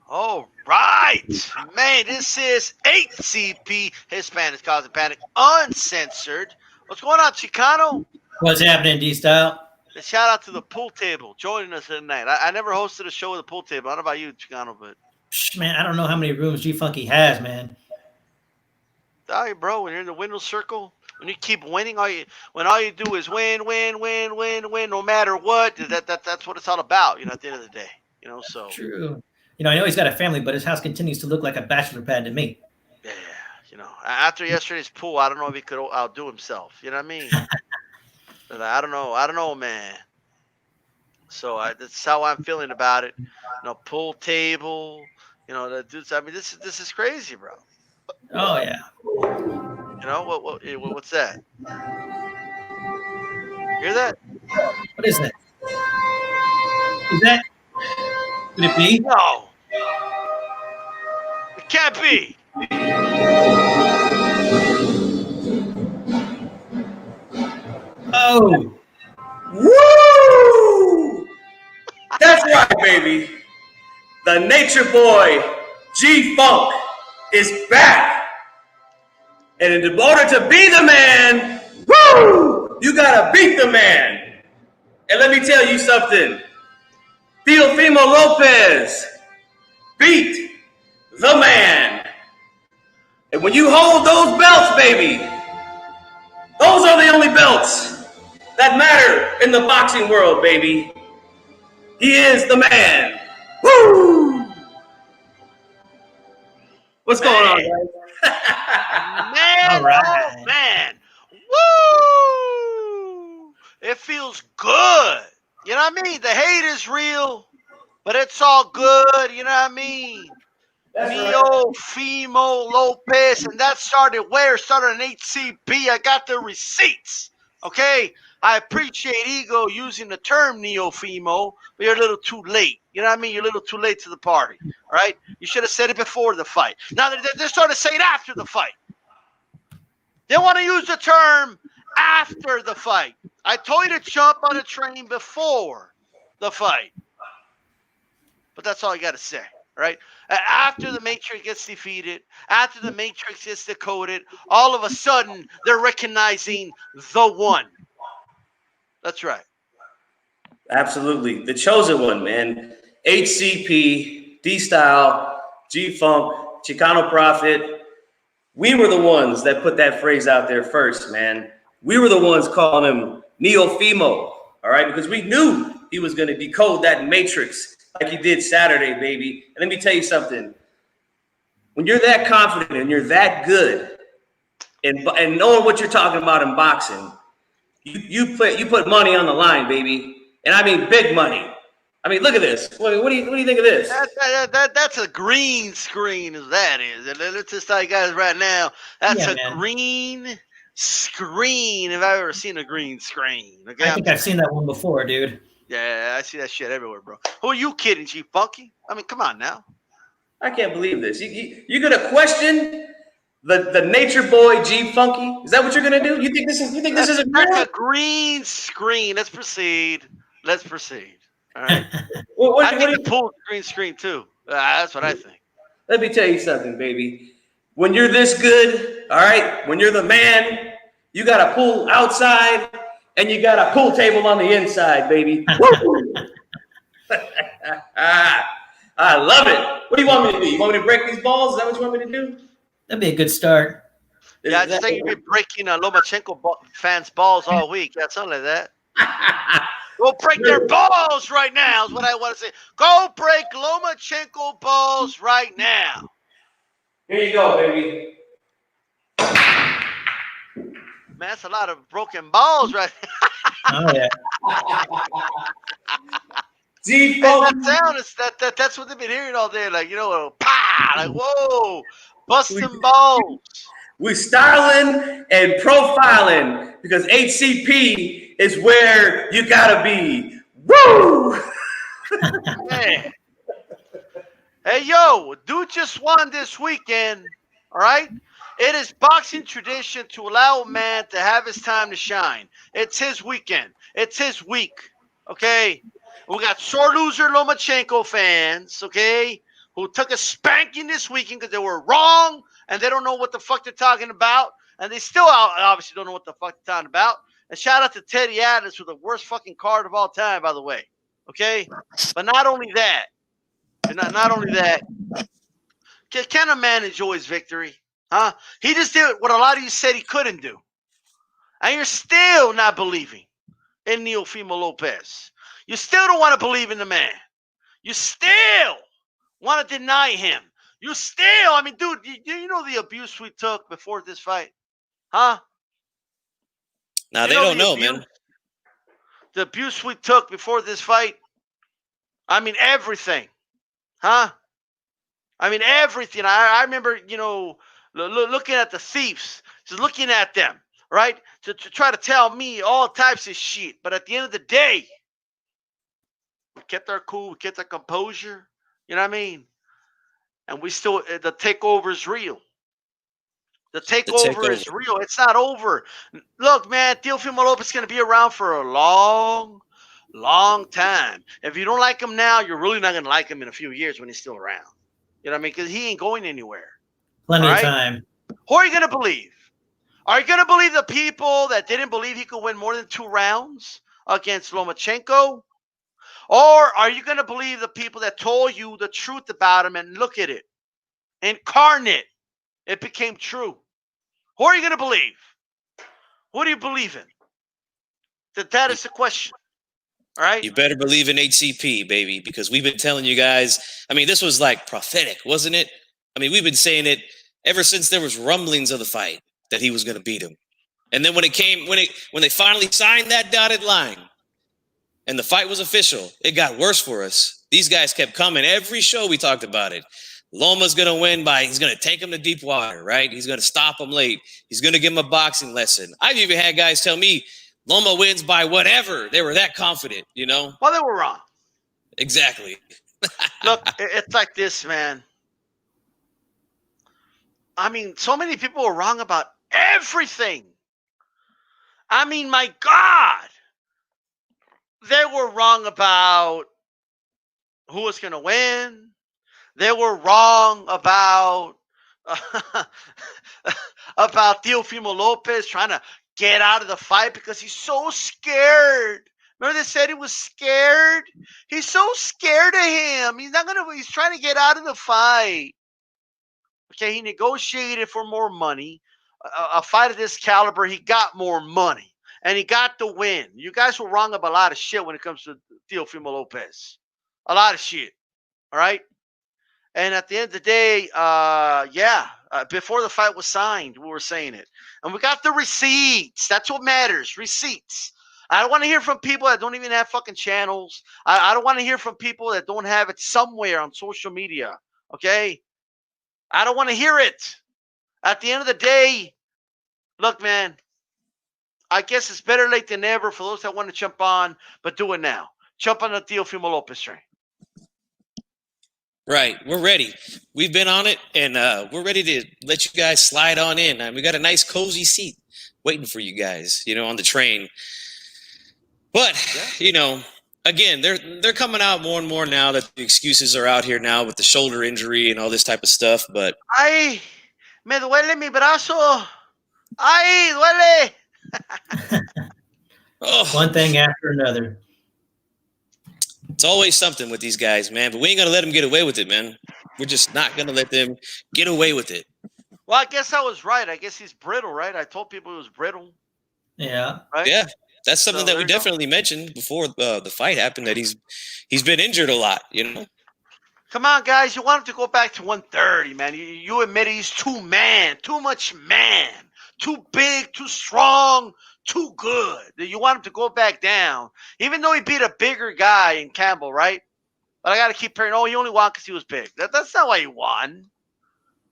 All right, man, this is HCP, Hispanics Causing Panic, Uncensored. What's going on, Chicano? What's happening, D-Style? A shout out to the pool table joining us tonight. I never hosted a show with a pool table. I don't know about you, Chicano, but Man, I don't know how many rooms G-Funky has, man. sorry, bro, when you're in the winner's circle, when you keep winning, when all you do is win, no matter what, that's what it's all about, at the end of the day, so. True. I know he's got a family, but his house continues to look like a bachelor pad to me. Yeah, after yesterday's pool, I don't know if he could outdo himself. You know what I mean? I don't know, man. So that's how I'm feeling about it. Pool table. The dudes. I mean, this is crazy, bro. Oh, yeah. What's that? Hear that? What is that? Is that? Could it be? No. It can't be. Oh. Woo! That's right, baby. The Nature Boy, G-Funk, is back. And in order to be the man, woo, you gotta beat the man. And let me tell you something. Teofimo Lopez beat the man. And when you hold those belts, baby, those are the only belts that matter in the boxing world, baby. He is the man. Woo! What's going on, guys? Man, All right. oh, man. Woo! It feels good. You know what I mean? The hate is real, but it's all good. You know what I mean? Teofimo Lopez, and that started where? It started in HCP. I got the receipts. Okay? I appreciate Ego using the term Teofimo, but you're a little too late. You know what I mean? You're a little too late to the party. All right? You should have said it before the fight. Now they're starting to say it after the fight. They want to use the term after the fight. I told you to jump on the train before the fight. But that's all I got to say. Right? After the Matrix gets defeated, after the Matrix gets decoded, all of a sudden they're recognizing the one. That's right. Absolutely. The chosen one, man. HCP, D-Style, G-Funk, Chicano Prophet. We were the ones that put that phrase out there first, man. We were the ones calling him Teofimo, all right? Because we knew he was going to decode that Matrix like he did Saturday, baby. And let me tell you something. When you're that confident and you're that good and knowing what you're talking about in boxing, you put money on the line, baby. And I mean big money. I mean, look at this. What do you think of this? That's a green screen, as that is. And let's just tell you guys right now, that's green screen. If I've ever seen a green screen. Okay? I think I've seen that one before, dude. Yeah, I see that shit everywhere, bro. Who are you kidding, G-Funky? I mean, come on now. I can't believe this. You're gonna question the Nature Boy G-Funky? Is that what you're gonna do? You think this is a green screen? Let's proceed. All right. I think the pool green screen too. That's what I think. Let me tell you something, baby. When you're this good, all right, when you're the man, you got a pool outside and you got a pool table on the inside, baby. I love it. What do you want me to do? You want me to break these balls? Is that what you want me to do? That'd be a good start. Yeah, I just think you've been breaking Lomachenko fans' balls all week. Yeah, something like that. Go break their balls right now is what I want to say. Go break Lomachenko balls right now. Here you go, baby. Man, that's a lot of broken balls right now. Oh, yeah. That sound is that's what they've been hearing all day. Like, pa, like, whoa, busting balls. We styling and profiling because HCP is where you gotta be. Woo! Man. Hey, yo, dude just won this weekend. All right? It is boxing tradition to allow a man to have his time to shine. It's his weekend. It's his week. Okay? We got sore loser Lomachenko fans, okay, who took a spanking this weekend because they were wrong and they don't know what the fuck they're talking about. And they still obviously don't know what the fuck they're talking about. And shout out to Teddy Adams with the worst fucking card of all time, by the way. Okay? But not only that, can a man enjoy his victory? Huh? He just did what a lot of you said he couldn't do. And you're still not believing in Teofimo Lopez. You still don't want to believe in the man. You still want to deny him. You still, I mean, dude, you know the abuse we took before this fight? Huh? Now they don't know, man. The abuse we took before this fight. I mean, everything. Huh? I mean, everything. I remember, looking at the thieves, just looking at them, right? To try to tell me all types of shit. But at the end of the day, we kept our cool, we kept our composure. You know what I mean? And we still, the takeover is real. The takeover is real. It's not over. Look, man, Teofimo Lopez is going to be around for a long, long time. If you don't like him now, you're really not going to like him in a few years when he's still around. You know what I mean? Because he ain't going anywhere. Plenty of time. Who are you going to believe? Are you going to believe the people that didn't believe he could win more than 2 rounds against Lomachenko? Or are you going to believe the people that told you the truth about him and look at it? Incarnate. It became true. Who are you going to believe? What do you believe in? That is the question. All right? You better believe in HCP, baby, because we've been telling you guys. I mean, this was like prophetic, wasn't it? I mean, we've been saying it ever since there was rumblings of the fight that he was going to beat him. And then when they finally signed that dotted line and the fight was official, it got worse for us. These guys kept coming. Every show we talked about it. Loma's going to win he's going to take him to deep water, right? He's going to stop him late. He's going to give him a boxing lesson. I've even had guys tell me Loma wins by whatever. They were that confident, Well, they were wrong. Exactly. Look, it's like this, man. I mean, so many people were wrong about everything. I mean, my God. They were wrong about who was going to win. They were wrong about Teofimo Lopez trying to get out of the fight because he's so scared. Remember they said he was scared? He's so scared of him. He's trying to get out of the fight. Okay, he negotiated for more money. A fight of this caliber, he got more money. And he got the win. You guys were wrong about a lot of shit when it comes to Teofimo Lopez. A lot of shit. All right? And at the end of the day, before the fight was signed, we were saying it. And we got the receipts. That's what matters. Receipts. I don't want to hear from people that don't even have fucking channels. I don't want to hear from people that don't have it somewhere on social media. Okay? I don't want to hear it. At the end of the day, look, man, I guess it's better late than never for those that want to jump on, but do it now. Jump on the Teofimo Lopez train. Right. We're ready. We've been on it, and we're ready to let you guys slide on in. We got a nice, cozy seat waiting for you guys, on the train. But, again, they're coming out more and more now that the excuses are out here now with the shoulder injury and all this type of stuff. But ay, me duele mi brazo. Ay, duele. One thing after another. It's always something with these guys, man. But we ain't going to let them get away with it, man. We're just not going to let them get away with it. Well, I guess I was right. I guess he's brittle, right? I told people he was brittle. Yeah. Right? Yeah. That's something that we definitely mentioned before the fight happened, that he's been injured a lot, Come on, guys. You want him to go back to 130, man. You admit he's too much man. Too big, too strong, too good. You want him to go back down. Even though he beat a bigger guy in Campbell, right? But I got to keep hearing, he only won because he was big. That's not why he won.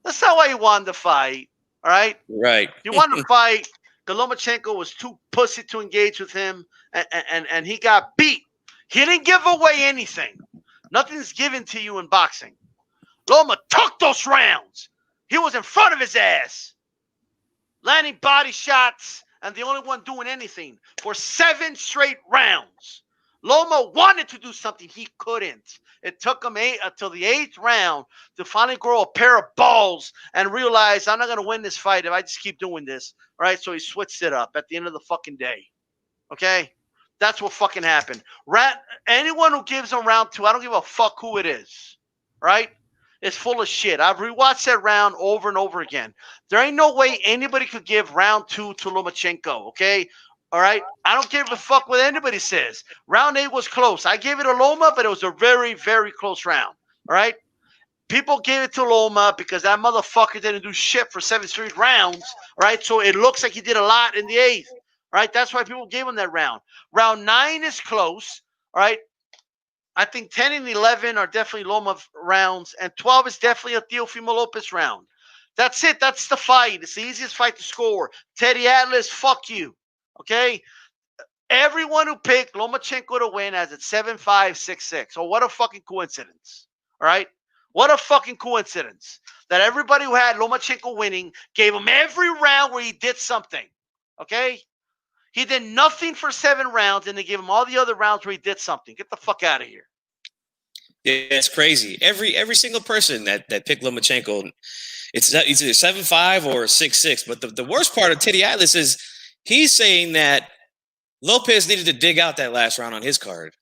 That's not why he won the fight, all right? Right. He won the fight. Lomachenko was too pussy to engage with him, and he got beat. He didn't give away anything. Nothing's given to you in boxing. Loma took those rounds. He was in front of his ass, landing body shots, and the only one doing anything for 7 straight rounds. Loma wanted to do something. He couldn't. It took him until the 8th round to finally grow a pair of balls and realize I'm not going to win this fight if I just keep doing this. All right, so he switched it up at the end of the fucking day. Okay? That's what fucking happened. Anyone who gives him round 2, I don't give a fuck who it is. Right? It's full of shit. I've rewatched that round over and over again. There ain't no way anybody could give round 2 to Lomachenko, okay? All right? I don't give a fuck what anybody says. Round 8 was close. I gave it to Loma, but it was a very, very close round. All right? People gave it to Loma because that motherfucker didn't do shit for 7 straight rounds. All right? So it looks like he did a lot in the 8th. All right? That's why people gave him that round. Round 9 is close. All right? I think 10 and 11 are definitely Loma rounds, and 12 is definitely a Teofimo Lopez round. That's it. That's the fight. It's the easiest fight to score. Teddy Atlas, fuck you. Okay? Everyone who picked Lomachenko to win has it 7-5, 6-6. Oh, what a fucking coincidence. All right? What a fucking coincidence that everybody who had Lomachenko winning gave him every round where he did something. Okay? He did nothing for 7 rounds, and they gave him all the other rounds where he did something. Get the fuck out of here. Yeah, it's crazy. Every single person that picked Lomachenko, it's either 7-5 or 6-6. But the worst part of Teddy Atlas is he's saying that Lopez needed to dig out that last round on his card.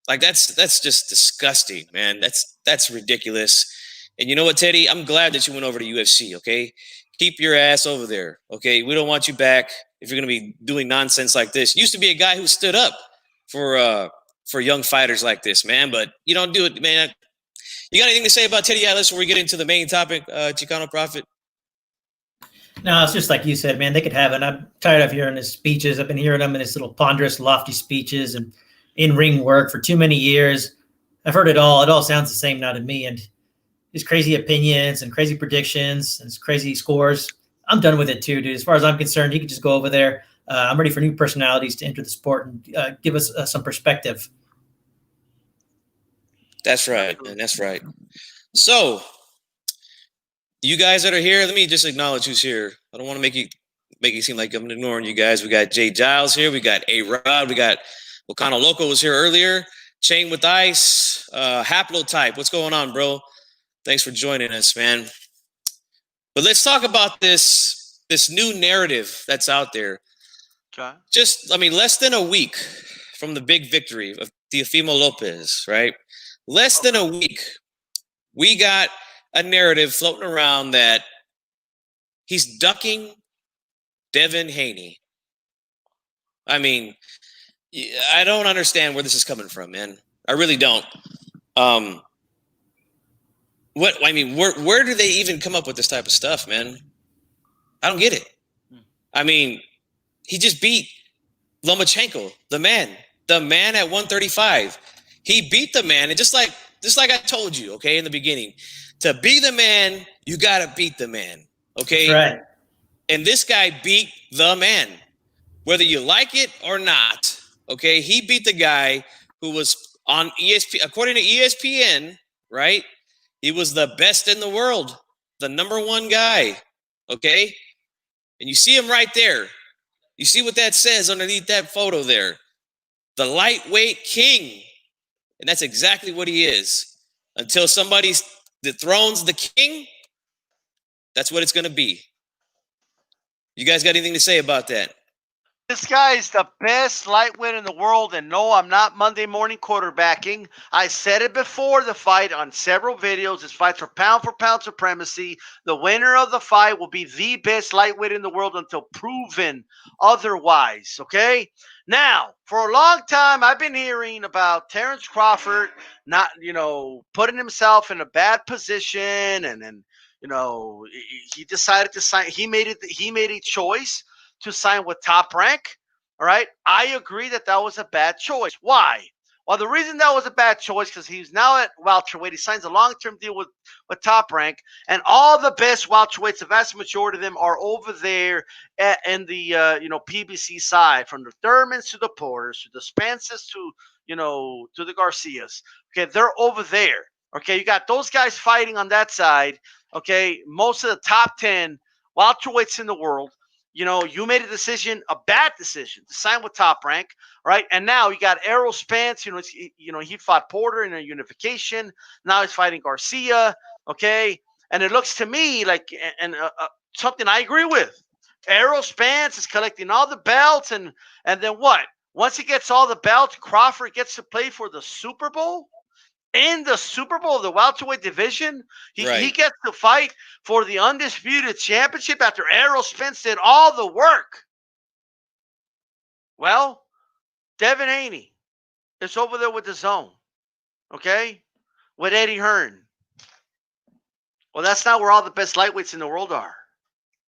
Like that's just disgusting, man. That's ridiculous. And you know what, Teddy? I'm glad that you went over to UFC. Okay, keep your ass over there. Okay, we don't want you back if you're gonna be doing nonsense like this. You used to be a guy who stood up for young fighters like this, man. But you don't do it, man. You got anything to say about Teddy Atlas before we get into the main topic, Chicano Prophet? No, it's just like you said, man. They could have it. I'm tired of hearing his speeches. I've been hearing him in his little ponderous, lofty speeches and in-ring work for too many years. I've heard it all. It all sounds the same now to me. And his crazy opinions and crazy predictions and his crazy scores. I'm done with it too, dude. As far as I'm concerned, he could just go over there. I'm ready for new personalities to enter the sport and give us some perspective. That's right, man. That's right. So, you guys that are here, let me just acknowledge who's here. I don't want to make you seem like I'm ignoring you guys. We got Jay Giles here. We got A-Rod. We got Wakano Loco was here earlier. Chain with Ice. Haplotype. What's going on, bro? Thanks for joining us, man. But let's talk about this new narrative that's out there. Okay. Less than a week from the big victory of Teofimo Lopez, right? Less than a week, we got a narrative floating around that he's ducking Devin Haney. I mean, I don't understand where this is coming from, man. I really don't. Where do they even come up with this type of stuff, man? I don't get it. I mean, he just beat Lomachenko, the man at 135. He beat the man, and just like I told you, okay, in the beginning, to be the man, you gotta beat the man, okay? That's right. And this guy beat the man, whether you like it or not, okay? He beat the guy who was on ESPN, according to ESPN, right? He was the best in the world, the #1 guy, okay? And you see him right there. You see what that says underneath that photo there. The lightweight king. And that's exactly what he is. Until somebody dethrones the king, that's what it's going to be. You guys got anything to say about that? This guy is the best lightweight in the world, and no, I'm not Monday morning quarterbacking. I said it before the fight on several videos. This fight's for pound supremacy. The winner of the fight will be the best lightweight in the world until proven otherwise, okay? Now, for a long time, I've been hearing about Terrence Crawford not, putting himself in a bad position, and he decided to sign. He made a choice to sign with Top Rank. All right. I agree that was a bad choice. Why? Well, the reason that was a bad choice because he's now at welterweight. He signs a long-term deal with Top Rank, and all the best welterweights, the vast majority of them, are over there in the PBC side, from the Thurmans to the Porters to the Spences to the Garcias. Okay, they're over there. Okay, you got those guys fighting on that side. Okay, most of the top 10 welterweights in the world. you made a bad decision to sign with Top Rank, right? And now you got Errol Spence. He fought Porter in a unification. Now he's fighting Garcia. Okay, and it looks to me like something I agree with. Errol Spence is collecting all the belts, and then what? Once he gets all the belts, Crawford gets to play for the Super Bowl. In the Super Bowl of the welterweight division, he gets to fight for the undisputed championship after Errol Spence did all the work. Well, Devin Haney is over there with the Zone, okay, with Eddie Hearn. Well, that's not where all the best lightweights in the world are.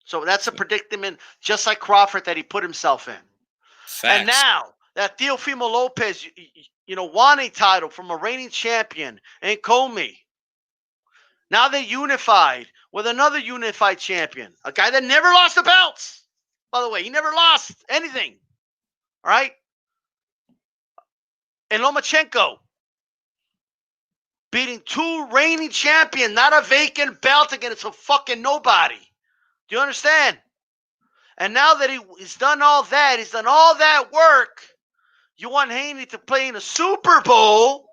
So that's a predicament, just like Crawford, that he put himself in. Facts. And now that Teofimo Lopez, won a title from a reigning champion in Comey. Now they unified with another unified champion, a guy that never lost the belts. By the way, he never lost anything. All right? And Lomachenko beating two reigning champions, not a vacant belt against a fucking nobody. Do you understand? And now that he's done all that, he's done all that work, you want Haney to play in a Super Bowl,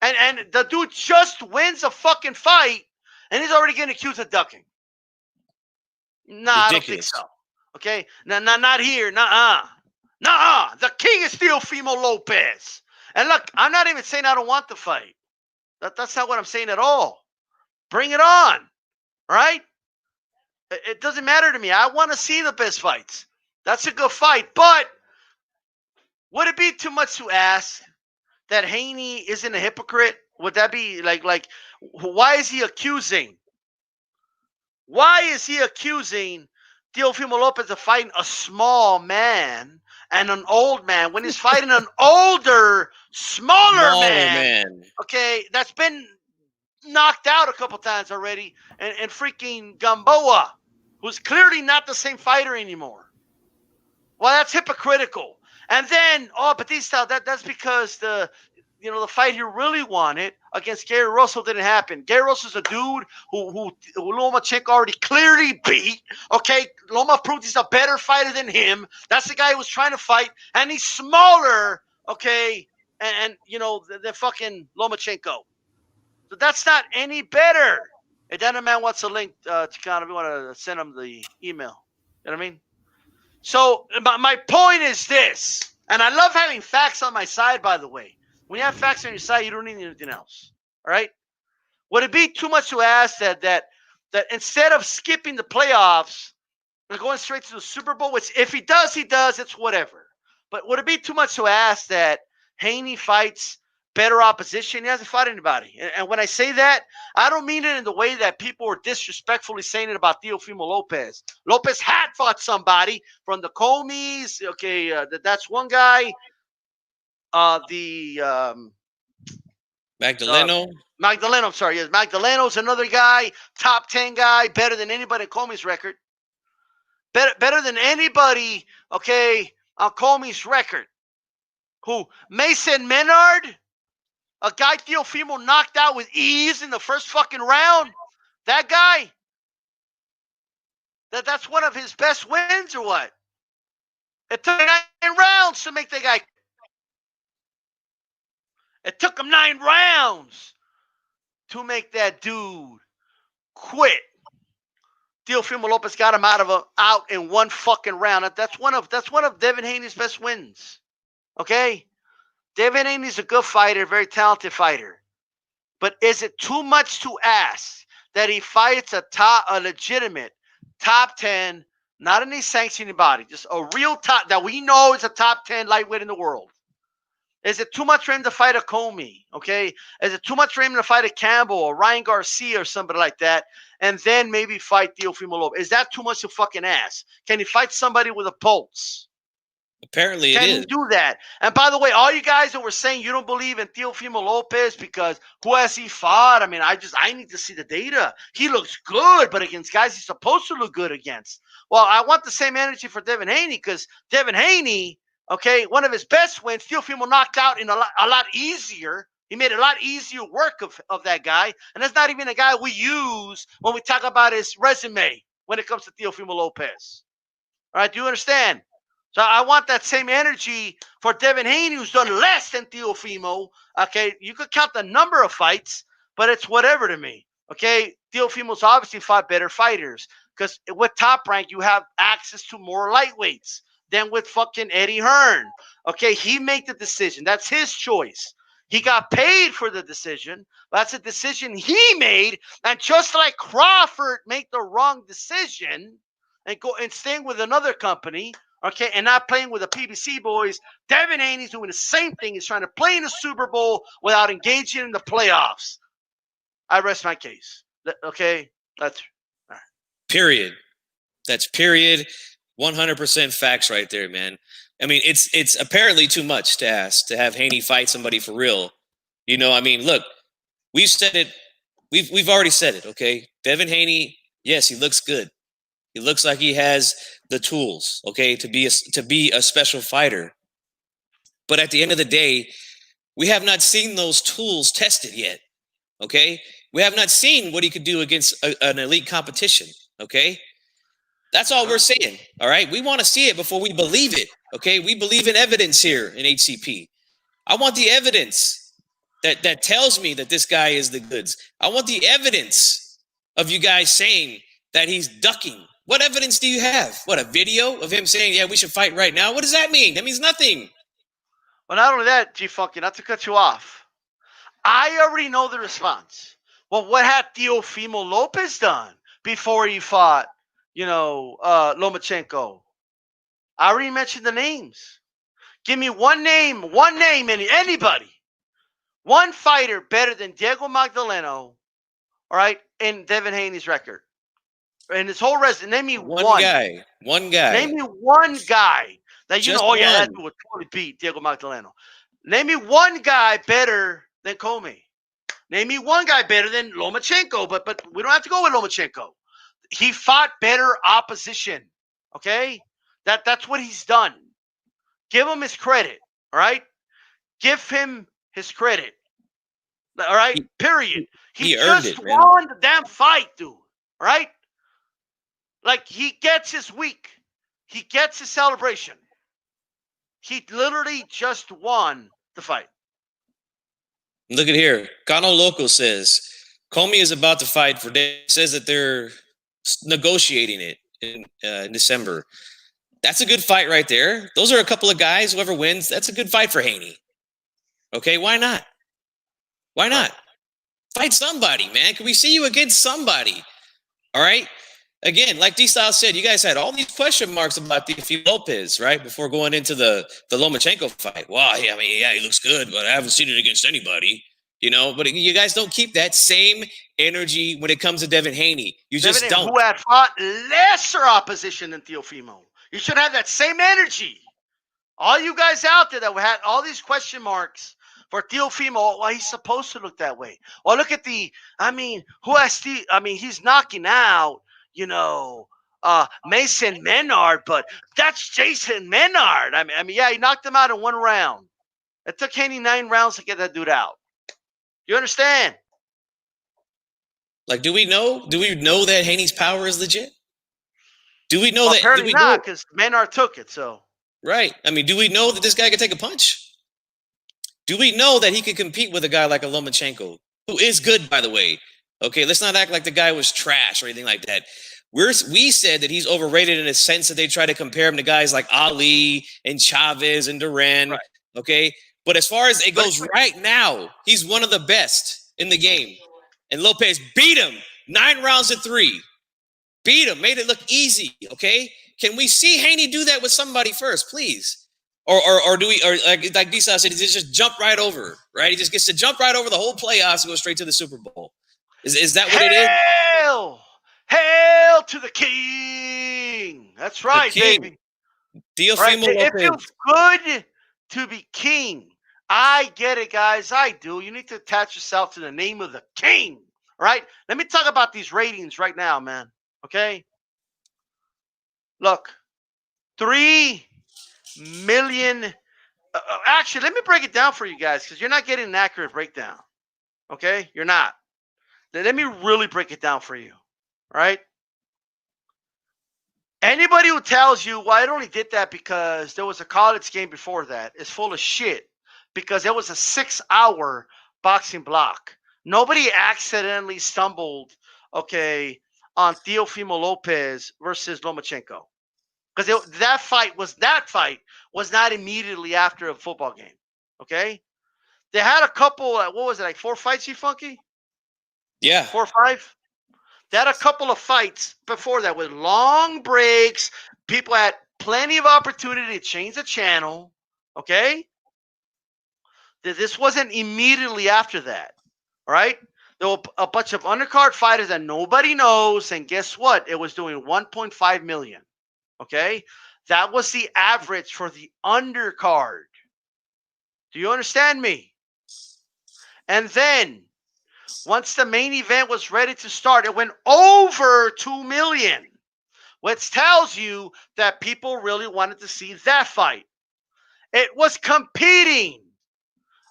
and the dude just wins a fucking fight, and he's already getting accused of ducking. Nah, I don't think so. Okay? Not here. Nuh-uh. Nuh-uh. The king is Teofimo Lopez. And look, I'm not even saying I don't want the fight. That's not what I'm saying at all. Bring it on. Right? It doesn't matter to me. I want to see the best fights. That's a good fight. But would it be too much to ask that Haney isn't a hypocrite? Would that be like why is he accusing? Why is he accusing Teofimo Lopez of fighting a small man and an old man when he's fighting an older, smaller man? Okay, that's been knocked out a couple times already, and freaking Gamboa, who's clearly not the same fighter anymore. Well, that's hypocritical. And then, Batista, that's because the fight he really wanted against Gary Russell didn't happen. Gary Russell's a dude who Lomachenko already clearly beat. Okay, Loma proved he's a better fighter than him. That's the guy who was trying to fight, and he's smaller. Okay, and the fucking Lomachenko. So that's not any better. If that man wants a link, Chicano, if you want to send him the email. You know what I mean? So my point is this, and I love having facts on my side, by the way. When you have facts on your side, you don't need anything else. All right? Would it be too much to ask that instead of skipping the playoffs and going straight to the Super Bowl, which if he does, it's whatever. But would it be too much to ask that Haney fights better opposition? He hasn't fought anybody. And when I say that, I don't mean it in the way that people are disrespectfully saying it about Teofimo Lopez. Lopez had fought somebody from the Comeys. Okay, that's one guy. Magdaleno. I'm sorry. Yes, Magdaleno's another guy. Top 10 guy. Better than anybody in Comey's record. Better than anybody, okay, on Comey's record. Who? Mason Menard? A guy Teofimo knocked out with ease in the first fucking round? That guy? That's one of his best wins or what? It took 9 rounds to make that guy. It took him 9 rounds to make that dude quit. Teofimo Lopez got him out in one fucking round. That's one of Devin Haney's best wins. Okay? Devin Haney's a good fighter, very talented fighter. But is it too much to ask that he fights a legitimate top 10, not any sanctioning body, just a real top that we know is a top 10 lightweight in the world? Is it too much for him to fight a Comey? Okay? Is it too much for him to fight a Campbell or Ryan Garcia or somebody like that, and then maybe fight Teofimo Lopez? Is that too much to fucking ask? Can he fight somebody with a pulse? Apparently it is. Can he do that? And by the way, all you guys that were saying you don't believe in Teofimo Lopez because who has he fought? I mean, I need to see the data. He looks good, but against guys he's supposed to look good against. Well, I want the same energy for Devin Haney because Devin Haney, okay, one of his best wins, Teofimo knocked out in a lot easier. He made a lot easier work of that guy. And that's not even a guy we use when we talk about his resume when it comes to Teofimo Lopez. All right, do you understand? So I want that same energy for Devin Haney, who's done less than Teofimo. Okay, you could count the number of fights, but it's whatever to me. Okay, Teofimo's obviously fought better fighters because with Top Rank, you have access to more lightweights than with fucking Eddie Hearn. Okay, he made the decision. That's his choice. He got paid for the decision. That's a decision he made. And just like Crawford made the wrong decision and go and staying with another company, okay, and not playing with the PBC boys, Devin Haney's doing the same thing. He's trying to play in the Super Bowl without engaging in the playoffs. I rest my case. Okay, that's all right. Period. That's period. 100% facts right there, man. I mean, it's apparently too much to ask to have Haney fight somebody for real. You know, I mean, look, we've said it. We've already said it. Okay, Devin Haney. Yes, he looks good. He looks like he has the tools. Okay, to be a special fighter. But at the end of the day, we have not seen those tools tested yet. Okay, we have not seen what he could do against an elite competition. Okay. That's all we're saying. All right. We want to see it before we believe it. Okay. We believe in evidence here in HCP. I want the evidence that tells me that this guy is the goods. I want the evidence of you guys saying that he's ducking. What evidence do you have? What, a video of him saying, yeah, we should fight right now? What does that mean? That means nothing. Well, not only that, G-Funky, not to cut you off, I already know the response. Well, what had Teofimo Lopez done before he fought, Lomachenko? I already mentioned the names. Give me one name, anybody. One fighter better than Diego Magdaleno, all right, in Devin Haney's record. In his whole resume, name me one guy. One guy. Name me one guy that Just that dude would totally beat Diego Magdaleno. Name me one guy better than Comey. Name me one guy better than Lomachenko, but we don't have to go with Lomachenko. He fought better opposition, okay? That's what he's done. Give him his credit, all right? Give him his credit, all right? Period. He just won the damn fight, dude, all right? Like, he gets his week. He gets his celebration. He literally just won the fight. Look at here. Cano Loco says, Comey is about to fight for Devin. Says that they're negotiating it in December. That's a good fight right there. Those are a couple of guys. Whoever wins, that's a good fight for Haney. Okay, why not? Why not? Fight somebody, man. Can we see you against somebody? All right? Again, like D-Style said, you guys had all these question marks about Teofimo Lopez, right? Before going into the Lomachenko fight. Wow, I mean, yeah, he looks good, but I haven't seen it against anybody. But you guys don't keep that same energy when it comes to Devin Haney. You just don't. Who had fought lesser opposition than Teofimo. You should have that same energy. All you guys out there that had all these question marks for Teofimo, well, he's supposed to look that way. Well, look at who has he's knocking out, Mason Menard, but that's Jason Menard. Yeah, he knocked him out in one round. It took Haney 9 rounds to get that dude out. You understand? Like, do we know that Haney's power is legit? Do we know that? Apparently not, because Menard took it, so. Right. I mean, do we know that this guy can take a punch? Do we know that he could compete with a guy like a Lomachenko, who is good, by the way? Okay, let's not act like the guy was trash or anything like that. We said that he's overrated in a sense that they try to compare him to guys like Ali and Chavez and Duran. Right. Okay, but as far as it goes right now, he's one of the best in the game. And Lopez beat him 9 rounds to 3. Beat him, made it look easy. Okay, can we see Haney do that with somebody first, please? Or do we, or like D-Style said, he just jump right over, right? He just gets to jump right over the whole playoffs and go straight to the Super Bowl. Is that what it is? Hail to the king. That's right, baby. Teofimo Lopez. It feels good to be king. I get it, guys. I do. You need to attach yourself to the name of the king. All right? Let me talk about these ratings right now, man. Okay? Look, 3 million. Actually, let me break it down for you guys because you're not getting an accurate breakdown. Okay? You're not. Let me really break it down for you. All right? Anybody who tells you, well, I only did that because there was a college game before that is full of shit, because it was a 6-hour boxing block. Nobody accidentally stumbled, okay, on Teofimo Lopez versus Lomachenko. Because that fight was not immediately after a football game. Okay? They had a couple, what was it, like 4 fights, you funky? Yeah. 4 or 5? They had a couple of fights before that with long breaks. People had plenty of opportunity to change the channel. Okay? This wasn't immediately after that. All right? There were a bunch of undercard fighters that nobody knows, and guess what? It was doing 1.5 million. Okay? That was the average for the undercard. Do you understand me? And then, once the main event was ready to start, it went over 2 million, which tells you that people really wanted to see that fight. It was competing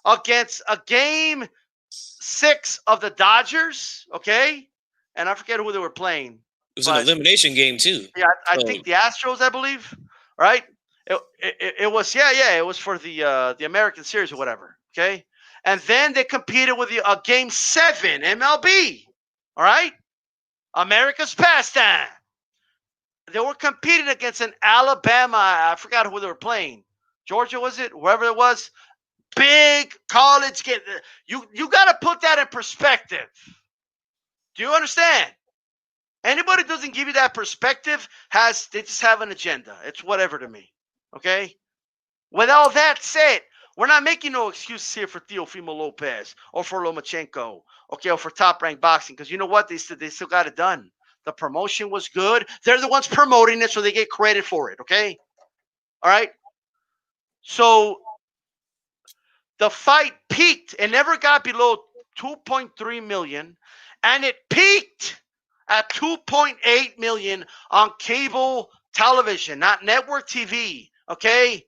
against a game 6 of the Dodgers, okay? And I forget who they were playing. It was an elimination game too. Yeah, I think the Astros, I believe, right? It was, it was for the American Series or whatever, okay? And then they competed with a game 7 MLB, all right? America's pastime. They were competing against an Alabama, I forgot who they were playing. Georgia, was it? Whoever it was. Big college game. You got to put that in perspective. Do you understand? Anybody who doesn't give you that perspective, they just have an agenda. It's whatever to me. Okay? With all that said, we're not making no excuses here for Teofimo Lopez or for Lomachenko, okay, or for Top Rank Boxing, because you know what? They still got it done. The promotion was good. They're the ones promoting it, so they get credit for it, okay? All right? So the fight peaked. It never got below 2.3 million, and it peaked at 2.8 million on cable television, not network TV, okay?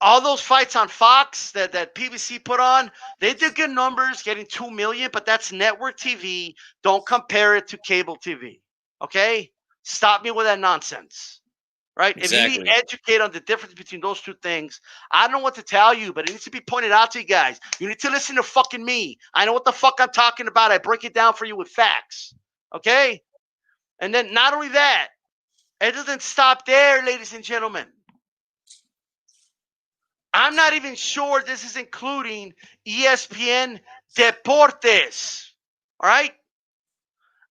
All those fights on Fox that PBC put on, they did good numbers, getting 2 million, but that's network TV. Don't compare it to cable TV, okay? Stop me with that nonsense, right? Exactly. If you need to educate on the difference between those two things, I don't know what to tell you, but it needs to be pointed out to you guys. You need to listen to fucking me. I know what the fuck I'm talking about. I break it down for you with facts, okay? And then not only that, it doesn't stop there, ladies and gentlemen. I'm not even sure this is including ESPN Deportes. All right?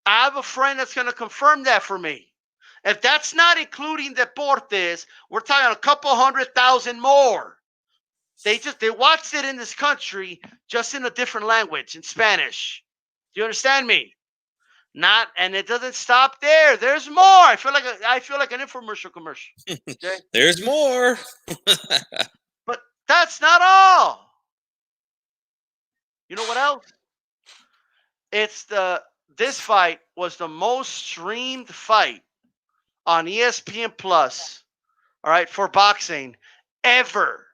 I have a friend that's going to confirm that for me. If that's not including Deportes, we're talking a couple 100,000 more. They watched it in this country just in a different language, in Spanish. Do you understand me? And it doesn't stop there. There's more. I feel like an infomercial commercial. Okay? There's more. But that's not all. You know what else? This fight was the most streamed fight on ESPN Plus, all right, for boxing ever.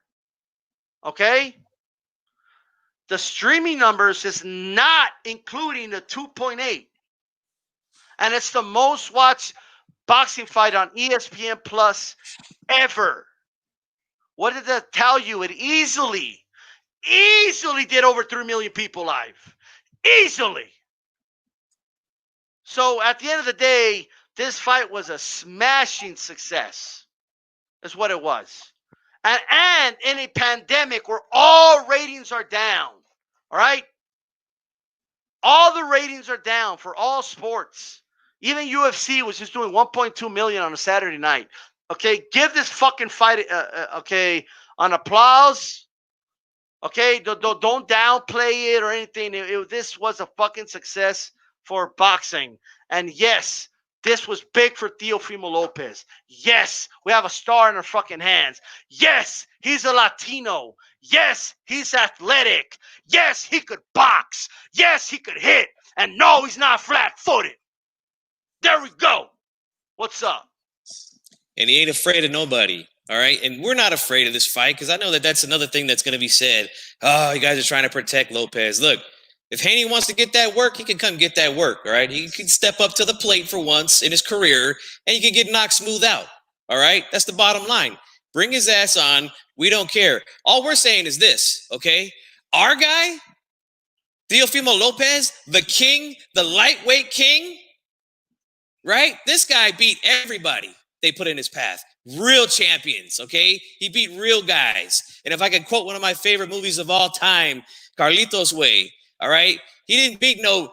Okay? The streaming numbers is not including the 2.8. And it's the most watched boxing fight on ESPN Plus ever. What did that tell you? It easily did over 3 million people live. Easily. So at the end of the day, this fight was a smashing success. That's what it was. And in a pandemic where all ratings are down, all right? All the ratings are down for all sports. Even UFC was just doing 1.2 million on a Saturday night. Okay, give this fucking fight, okay, an applause. Okay, don't downplay it or anything. This was a fucking success for boxing. And yes, this was big for Teofimo Lopez. Yes, we have a star in our fucking hands. Yes, he's a Latino. Yes, he's athletic. Yes, he could box. Yes, he could hit. And no, he's not flat-footed. There we go. What's up? And he ain't afraid of nobody. All right. And we're not afraid of this fight because I know that that's another thing that's going to be said. Oh, you guys are trying to protect Lopez. Look, If Haney wants to get that work, he can come get that work, all right? He can step up to the plate for once in his career, and he can get knocked smooth out, all right? That's the bottom line. Bring his ass on. We don't care. All we're saying is this, okay? Our guy, Teofimo Lopez, the king, the lightweight king, right? This guy beat everybody they put in his path. Real champions, okay? He beat real guys. And if I could quote one of my favorite movies of all time, Carlitos Way, all right? He didn't beat no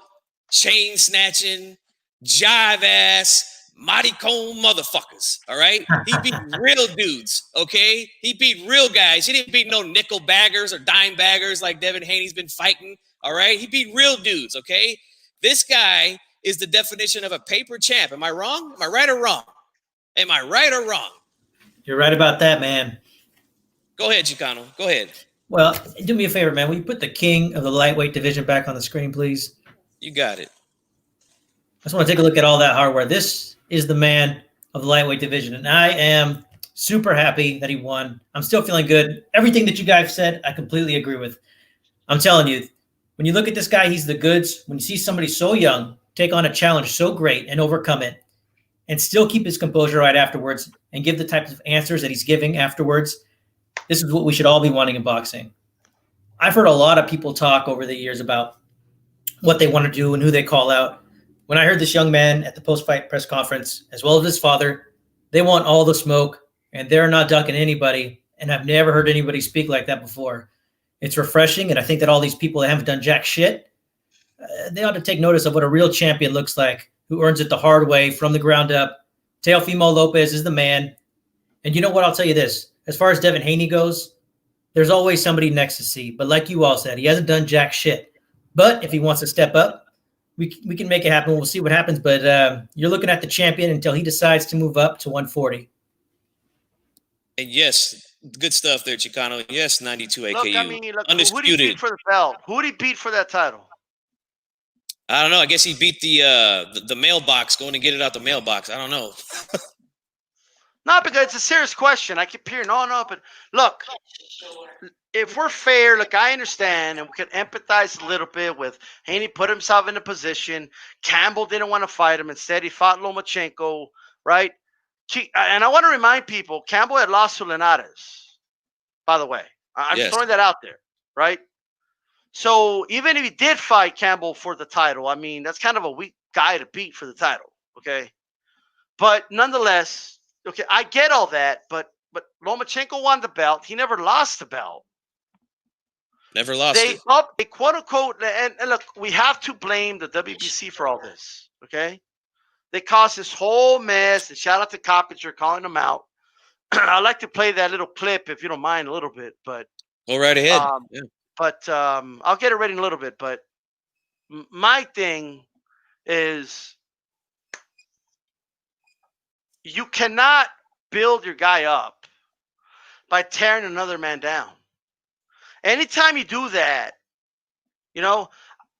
chain snatching, jive ass, maricon motherfuckers, all right? He beat real dudes, okay? He beat real guys. He didn't beat no nickel baggers or dime baggers like Devin Haney's been fighting, all right? He beat real dudes, okay? This guy is the definition of a paper champ. Am I wrong? Am I right or wrong? Am I right or wrong? You're right about that, man. Go ahead, Chicano. Go ahead. Well, do me a favor, man. Will you put the king of the lightweight division back on the screen, please? You got it. I just want to take a look at all that hardware. This is the man of the lightweight division, and I am super happy that he won. I'm still feeling good. Everything that you guys said, I completely agree with. I'm telling you, when you look at this guy, he's the goods. When you see somebody so young take on a challenge so great and overcome it, and still keep his composure right afterwards and give the types of answers that he's giving afterwards, this is what we should all be wanting in boxing. I've heard a lot of people talk over the years about what they want to do and who they call out. When I heard this young man at the post-fight press conference, as well as his father, they want all the smoke, and they're not ducking anybody, and I've never heard anybody speak like that before. It's refreshing, and I think that all these people that haven't done jack shit, they ought to take notice of what a real champion looks like, who earns it the hard way from the ground up. Teofimo Lopez is the man. And you know what? I'll tell you this. As far as Devin Haney goes, there's always somebody next to see. But like you all said, he hasn't done jack shit. But if he wants to step up, we can make it happen. We'll see what happens. But you're looking at the champion until he decides to move up to 140. And yes, good stuff there, Chicano. Yes, 92 AKU. Look, I mean, look, Undisputed. who did he beat for the belt? Who did he beat for that title? I don't know. I guess he beat the mailbox, going to get it out the mailbox. I don't know. Not because it's a serious question. I keep hearing, no, but look, if we're fair, look, I understand, and we can empathize a little bit with Haney put himself in a position. Campbell didn't want to fight him. Instead, he fought Lomachenko, right? And I want to remind people, Campbell had lost to Linares, by the way. I'm Yes. throwing that out there, right? So even if he did fight Campbell for the title, I mean, that's kind of a weak guy to beat for the title, okay? But nonetheless, okay, I get all that, but Lomachenko won the belt. He never lost the belt. Never lost They it. quote unquote, and look, we have to blame the WBC for all this, okay? They caused this whole mess, and shout out to Coppinger calling them out. I'd like to play that little clip if you don't mind a little bit, but Go right ahead. Yeah. But I'll get it ready in a little bit. But my thing is, you cannot build your guy up by tearing another man down. Anytime you do that, you know,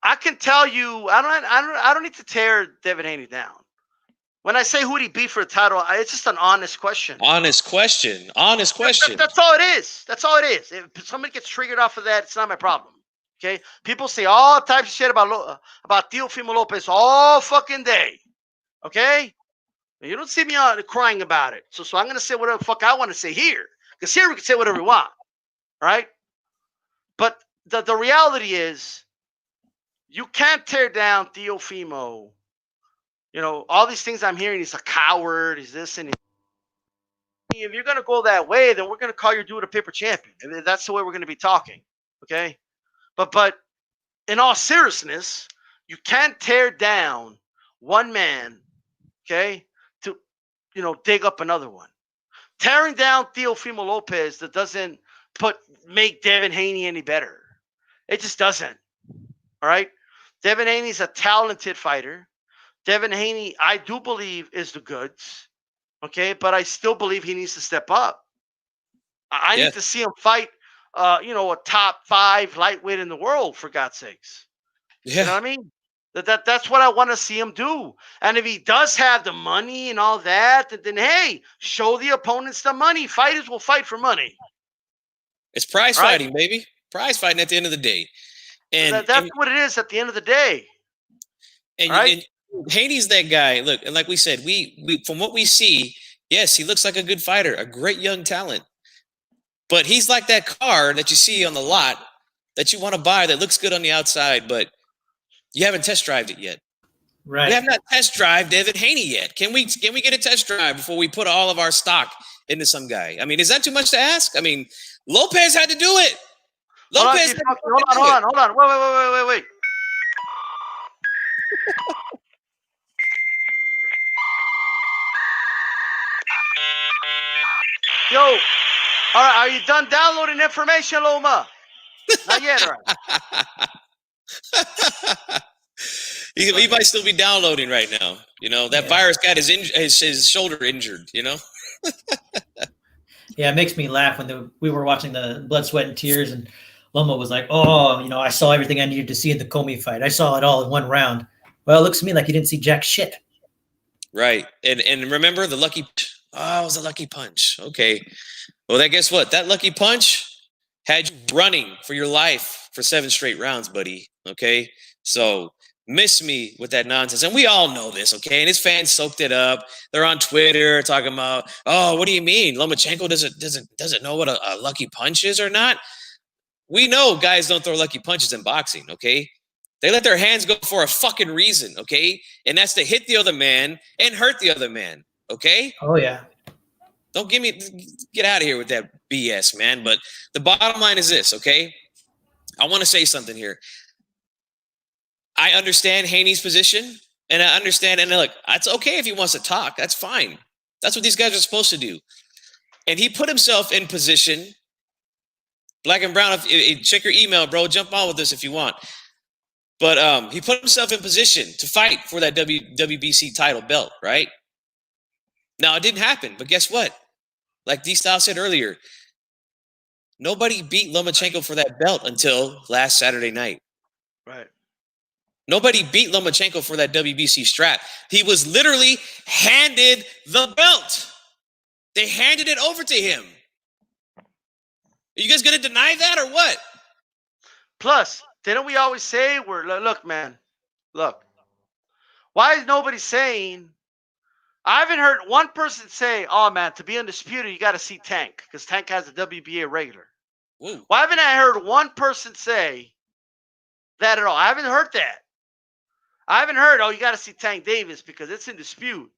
I can tell you, I don't need to tear Devin Haney down. When I say who did he beat for the title, it's just an honest question. Honest question. Honest question. That's all it is. That's all it is. If somebody gets triggered off of that, it's not my problem. Okay? People say all types of shit about Teofimo Lopez all fucking day. Okay? You don't see me crying about it. So I'm going to say whatever the fuck I want to say here. Because here we can say whatever we want. Right? But the reality is, you can't tear down Teofimo. You know, all these things I'm hearing, he's a coward, he's this and if you're going to go that way, then we're going to call your dude a paper champion. And that's the way we're going to be talking. Okay? But in all seriousness, you can't tear down one man, okay, to, you know, dig up another one. Tearing down Teofimo Lopez, that doesn't make Devin Haney any better. It just doesn't. All right? Devin Haney's a talented fighter. Devin Haney, I do believe, is the goods. Okay, but I still believe he needs to step up. I need to see him fight, you know, a top 5 lightweight in the world, for God's sakes. Yeah. You know what I mean? That's what I want to see him do. And if he does have the money and all that, then hey, show the opponents the money. Fighters will fight for money. It's prize fighting, baby. Prize fighting at the end of the day. And that's what it is at the end of the day. And Haney's that guy. Look, and like we said, we from what we see, yes, he looks like a good fighter, a great young talent. But he's like that car that you see on the lot that you want to buy that looks good on the outside, but you haven't test drived it yet. Right. We have not test drive Devin Haney yet. Can we get a test drive before we put all of our stock into some guy? I mean, is that too much to ask? I mean, Lopez had to do it. Lopez. Hold on. Wait. Yo, all right, are you done downloading information, Loma? Not yet, all right. He might still be downloading right now. You know, that virus got his shoulder injured, you know? Yeah, it makes me laugh when we were watching the Blood, Sweat, and Tears, and Loma was like, oh, you know, I saw everything I needed to see in the Comey fight. I saw it all in one round. Well, it looks to me like you didn't see jack shit. Right. And remember the lucky – oh, it was a lucky punch. Okay. Well, then guess what? That lucky punch had you running for your life for 7 straight rounds, buddy. Okay? So miss me with that nonsense. And we all know this, okay? And his fans soaked it up. They're on Twitter talking about, oh, what do you mean? Lomachenko doesn't know what a lucky punch is or not? We know guys don't throw lucky punches in boxing, okay? They let their hands go for a fucking reason, okay? And that's to hit the other man and hurt the other man, okay? Oh, yeah. Don't get out of here with that BS, man. But the bottom line is this, okay? I want to say something here. I understand Haney's position, and I understand, and look, it's okay if he wants to talk. That's fine. That's what these guys are supposed to do. And he put himself in position. Black and Brown, if check your email, bro. Jump on with this if you want. But he put himself in position to fight for that WBC title belt, right? Now, it didn't happen, but guess what? Like D-Style said earlier, nobody beat Lomachenko for that belt until last Saturday night. Right. Nobody beat Lomachenko for that WBC strap. He was literally handed the belt. They handed it over to him. Are you guys going to deny that or what? Plus, didn't we always say, look, man, look. Why is nobody saying, I haven't heard one person say, oh, man, to be undisputed, you got to see Tank, because Tank has a WBA regular. Woo. Why haven't I heard one person say that at all? I haven't heard that. I haven't heard, oh, you got to see Tank Davis because it's in dispute.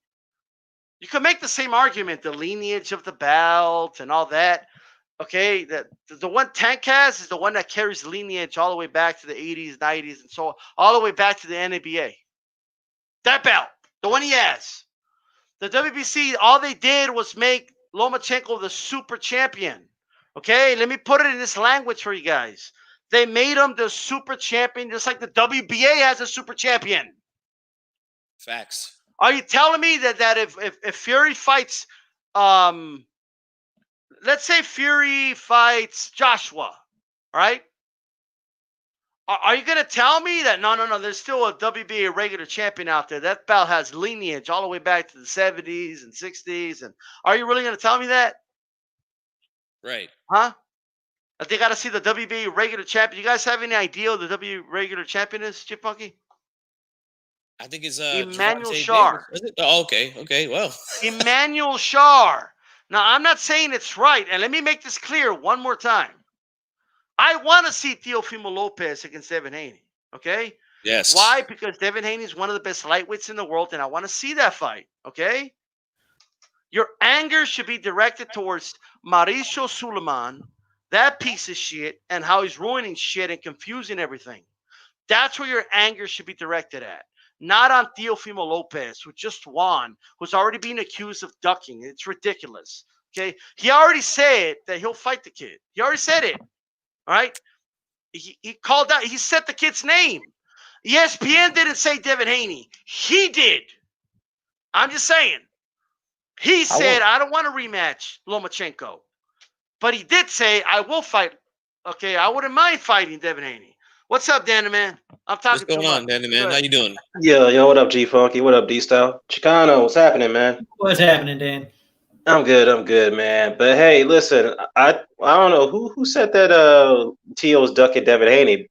You can make the same argument, the lineage of the belt and all that. Okay, the one Tank has is the one that carries lineage all the way back to the 80s, 90s, and so all the way back to the NBA. That belt, the one he has. The WBC, all they did was make Lomachenko the super champion. Okay, let me put it in this language for you guys. They made him the super champion just like the WBA has a super champion. Facts. Are you telling me that if Fury fights, let's say Fury fights Joshua, right? Are you going to tell me that, no, there's still a WBA regular champion out there. That belt has lineage all the way back to the 70s and 60s. And are you really going to tell me that? Right. Huh? That they got to see the WBA regular champion. You guys have any idea who the WBA regular champion is, Chip Funky? I think it's Emmanuel Shar. Oh, okay, well. Emmanuel Shar. Now, I'm not saying it's right. And let me make this clear one more time. I want to see Teofimo Lopez against Devin Haney. Okay? Yes. Why? Because Devin Haney is one of the best lightweights in the world, and I want to see that fight. Okay? Your anger should be directed towards Mauricio Suleiman, that piece of shit, and how he's ruining shit and confusing everything. That's where your anger should be directed at. Not on Teofimo Lopez, who just won, who's already been accused of ducking. It's ridiculous. Okay? He already said that he'll fight the kid. He already said it. All right? He called out. He said the kid's name. ESPN didn't say Devin Haney. He did. I'm just saying. He said, I don't want to rematch Lomachenko. But he did say, I will fight. Okay, I wouldn't mind fighting Devin Haney. What's up, Danny, man? I'm talking. What's going on, Danny, man? How you doing? Yo, what up, G Funky? What up, D Style? Chicano, what's happening, man? What's happening, Dan? I'm good, man. But hey, listen, I don't know who said that T.O.'s ducking Devin Haney.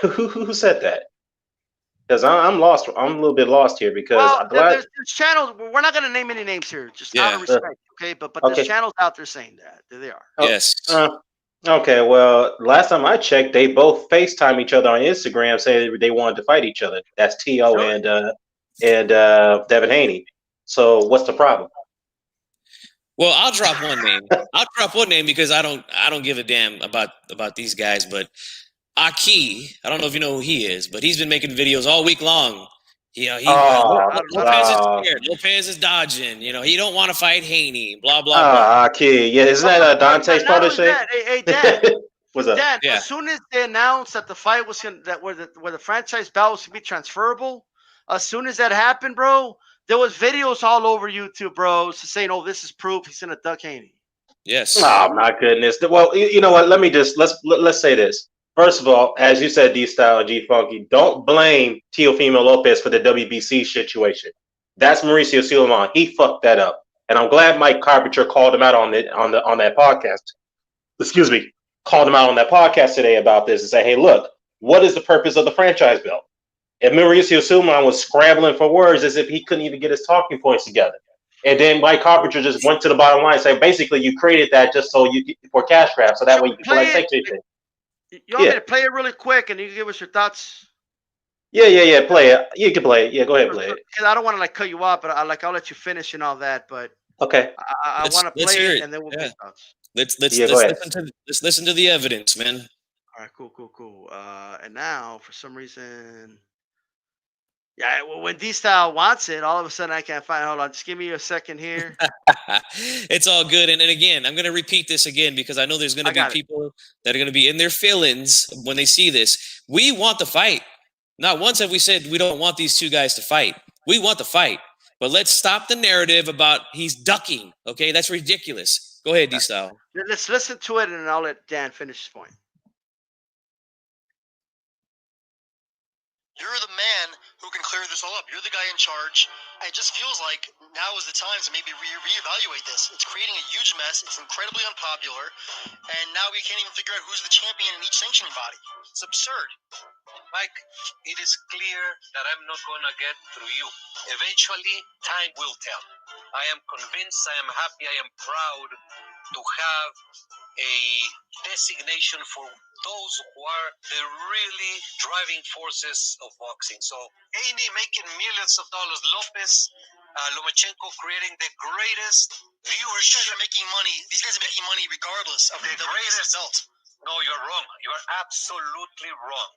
Who said that? Because I'm lost. I'm a little bit lost here because Well, there's channels. We're not going to name any names here, just out of respect, okay? But there's okay. channels out there saying that. There they are. Yes. Okay. Well, last time I checked, they both FaceTime each other on Instagram, saying they wanted to fight each other. That's T.O. Sure. and Devin Haney. So what's the problem? Well, I'll drop one name. I'll drop one name because I don't give a damn about these guys. But Aki, I don't know if you know who he is, but he's been making videos all week long. Lopez is scared. Lopez is dodging. He don't want to fight Haney. Blah blah blah. Aki, yeah, isn't that Dante's protege? Hey, Dan. What's up? Dan, Yeah. as soon as they announced that the fight was where the franchise belt was to be transferable, as soon as that happened, bro, there was videos all over YouTube, bro, saying, "Oh, this is proof he's gonna duck Haney." Yes. Oh my goodness. Well, you know what? Let's say this. First of all, as you said, D Style and G Funky, don't blame Teofimo Lopez for the WBC situation. That's Mauricio Suleiman. He fucked that up, and I'm glad Mike Carpenter called him out on that podcast. Excuse me, called him out on that podcast today about this and say, "Hey, look, what is the purpose of the franchise belt?" And Mauricio Suleiman was scrambling for words as if he couldn't even get his talking points together. And then Mike Carpenter just went to the bottom line and said, basically, you created that just so for cash grab, so that way you can collect sanctions. You want me to play it really quick and you can give us your thoughts? Yeah. Play it. You can play it. Yeah, go ahead, play it. Because I don't want to cut you off, but I'll let you finish and all that. But okay, I want to play it and then we'll get thoughts. Let's listen to the evidence, man. All right, cool. And now for some reason, when D-Style wants it, all of a sudden I can't find. Hold on, just give me a second here. It's all good. And again, I'm going to repeat this again because I know there's going to be people that are going to be in their feelings when they see this. We want the fight. Not once have we said we don't want these two guys to fight. We want the fight. But let's stop the narrative about he's ducking. Okay, that's ridiculous. Go ahead, D-Style. Let's listen to it, and I'll let Dan finish his point. You're the man who can clear this all up. You're the guy in charge. It just feels like now is the time to maybe reevaluate this. It's creating a huge mess. It's incredibly unpopular. And now we can't even figure out who's the champion in each sanctioning body. It's absurd. Mike, it is clear that I'm not going to get through you. Eventually, time will tell. I am convinced, I am happy, I am proud to have a designation for those who are the really driving forces of boxing. So, Haney making millions of dollars, Lopez, Lomachenko creating the greatest viewership. These guys are making money. These guys are making money regardless of the greatest result. No, you're wrong. You're absolutely wrong.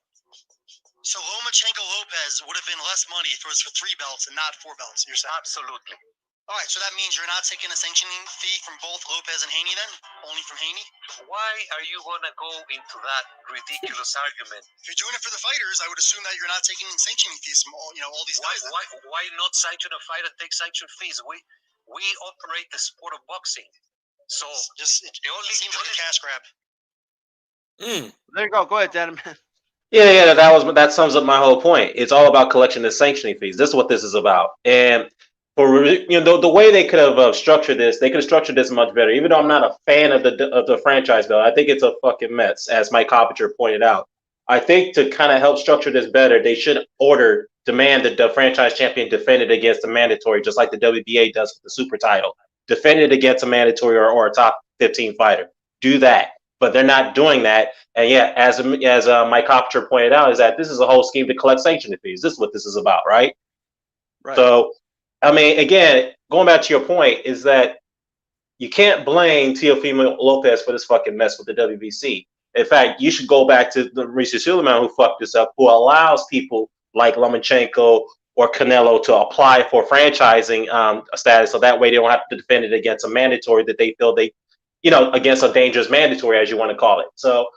So Lomachenko Lopez would have been less money if it was for 3 belts and not 4 belts. You're saying? Absolutely. All right, so that means you're not taking a sanctioning fee from both Lopez and Haney then? Only from Haney? Why are you going to go into that ridiculous argument? If you're doing it for the fighters, I would assume that you're not taking sanctioning fees from all these guys. Why not sanction a fight and take sanction fees? We operate the sport of boxing. So it seems like a cash grab. There you go. Go ahead, Dan. Yeah, that sums up my whole point. It's all about collection of sanctioning fees. This is what this is about. And for the way they could have structured this, they could have structured this much better. Even though I'm not a fan of the franchise bill, I think it's a fucking mess, as Mike Carpenter pointed out. I think to kind of help structure this better, they should demand that the franchise champion defend it against a mandatory, just like the WBA does with the super title. Defend it against a mandatory or a top 15 fighter. Do that. But they're not doing that. And yeah, as Mike Carpenter pointed out, is that this is a whole scheme to collect sanctioning fees. This is what this is about, right? So, I mean, again, going back to your point, is that you can't blame Teofimo Lopez for this fucking mess with the WBC. In fact, you should go back to the Mauricio Suleiman who fucked this up, who allows people like Lomachenko or Canelo to apply for franchising status, so that way they don't have to defend it against a mandatory that they feel against a dangerous mandatory, as you want to call it. So,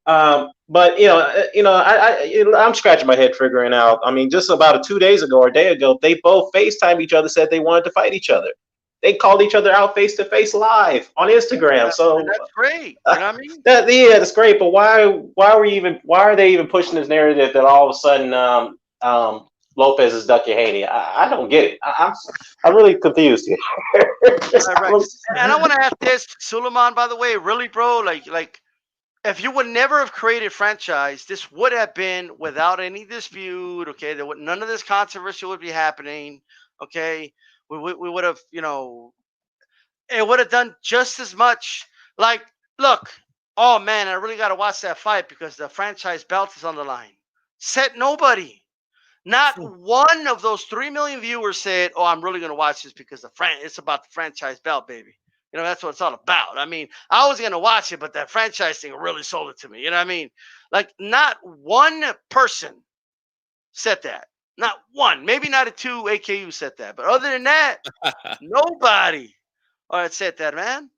but I'm scratching my head figuring out. I mean, just about 2 days ago or a day ago, they both FaceTime each other, said they wanted to fight each other. They called each other out face to face live on Instagram. So that's great. You know what I mean? That's great. But why are they even pushing this narrative that all of a sudden Lopez is ducking Haney? I don't get it. I'm really confused here. Right. And I want to ask this, Suleiman, by the way, really, bro, like if you would never have created franchise, this would have been without any dispute. Okay, there would none of this controversy would be happening. Okay, we would have, it would have done just as much. Like, look, oh man, I really got to watch that fight because the franchise belt is on the line. Said nobody. Not one of those 3 million viewers said, "Oh, I'm really going to watch this because it's about the franchise belt, baby." That's what it's all about. I mean, I was going to watch it, but that franchise thing really sold it to me. You know what I mean? Like, not one person said that. Not one. Maybe not a two AKU said that. But other than that, nobody said that, man.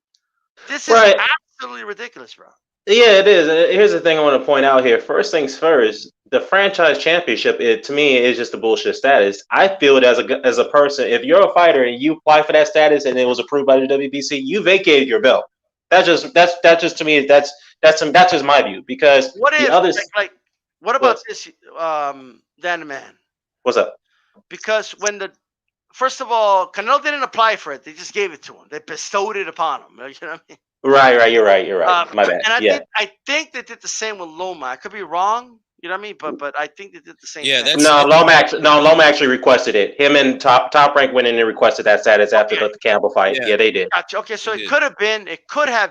This is Right. absolutely ridiculous, bro. Yeah, it is. And here's the thing I want to point out here. First things first, the franchise championship, to me, is just a bullshit status. I feel it as a person. If you're a fighter and you apply for that status and it was approved by the WBC, you vacated your belt. That's just to me. That's just my view. Because what the if others, what about this, Dan Man? What's up? Because first of all, Canelo didn't apply for it; they just gave it to him. They bestowed it upon him. You know what I mean? Right. You're right. My bad. And I think they did the same with Loma. I could be wrong. You know what I mean? But I think they did the same. Yeah, thing. Loma actually requested it. Him and Top Rank went in and requested that status after the Campbell fight. Yeah, they did. Gotcha. Okay, so it could have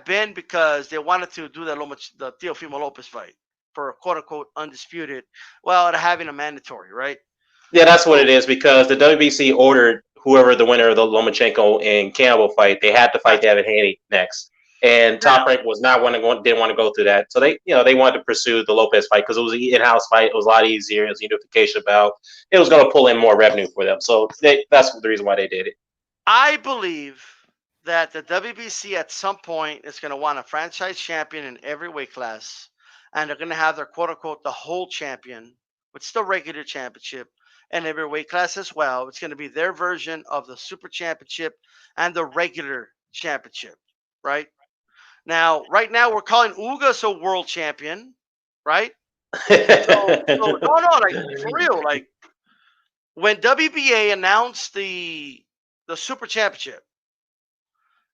been because they wanted to do the Teofimo Lopez fight for quote unquote undisputed, while having a mandatory, right? Yeah, that's what it is, because the WBC ordered whoever the winner of the Lomachenko and Campbell fight, they had to fight Devin Haney next. And Top Rank didn't want to go through that. So they wanted to pursue the Lopez fight because it was an in-house fight. It was a lot easier. It was a unification bout. It was going to pull in more revenue for them. So that's the reason why they did it. I believe that the WBC at some point is going to want a franchise champion in every weight class, and they're going to have their quote unquote the whole champion, with still regular championship, and every weight class as well. It's going to be their version of the super championship and the regular championship, right? Right now we're calling Ugas a world champion, right? So no, like for real, like when WBA announced the super championship,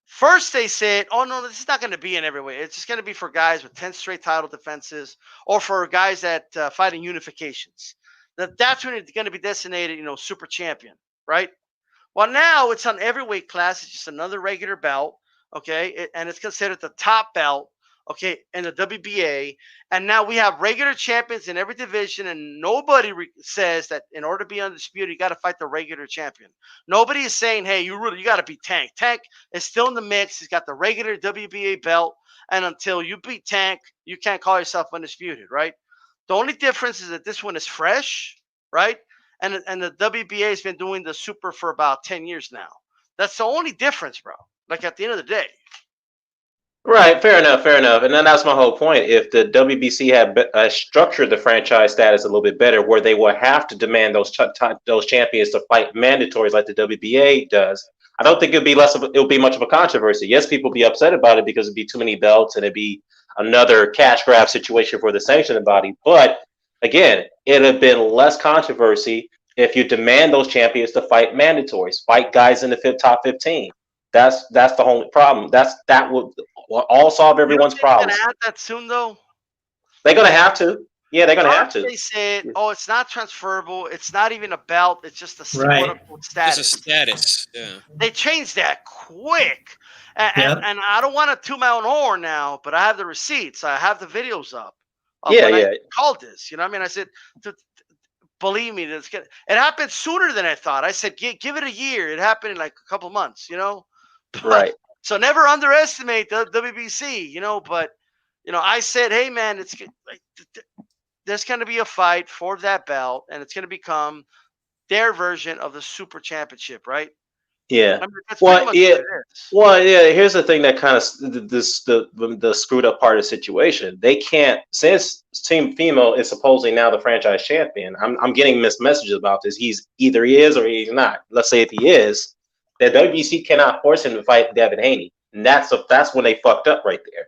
first they said, "Oh no, this is not going to be in every way. It's just going to be for guys with 10 straight title defenses, or for guys that fight in unifications. That's when it's going to be designated, super champion, right? Well, now it's on every weight class. It's just another regular belt, okay, and it's considered the top belt, okay, in the WBA. And now we have regular champions in every division, and nobody says that in order to be undisputed, you got to fight the regular champion. Nobody is saying, hey, you got to beat Tank. Tank is still in the mix. He's got the regular WBA belt, and until you beat Tank, you can't call yourself undisputed, right? The only difference is that this one is fresh, right? And the WBA has been doing the super for about 10 years now. That's the only difference, bro. Like at the end of the day. Right, fair enough. And then that's my whole point. If the WBC had structured the franchise status a little bit better, where they would have to demand those champions to fight mandatories like the WBA does, I don't think it would be much of a controversy. Yes, people would be upset about it because it'd be too many belts and it'd be another cash grab situation for the sanctioning body. But again, it'd have been less controversy if you demand those champions to fight mandatories, fight guys in the top 15. That's the only problem. That would all solve everyone's problems. They're gonna add that soon, though. They're gonna have to. Yeah, they're gonna have to. They said, "Oh, it's not transferable. It's not even a belt. It's just a status." It's a status. Yeah. They changed that quick, and I don't want to toot my own horn now, but I have the receipts. I have the videos up. I called this. You know what I mean? I said, believe me, it happened sooner than I thought. I said, give it a year. It happened in like a couple months. Right. So never underestimate the WBC, but, I said, hey, man, it's like there's going to be a fight for that belt, and it's going to become their version of the super championship, right? Yeah. I mean, Well, yeah. Here's the thing that kind of the screwed up part of the situation. They can't, since Teofimo is supposedly now the franchise champion. I'm getting mixed messages about this. Either he is or he's not. Let's say if he is, the WBC cannot force him to fight Devin Haney, and that's when they fucked up right there.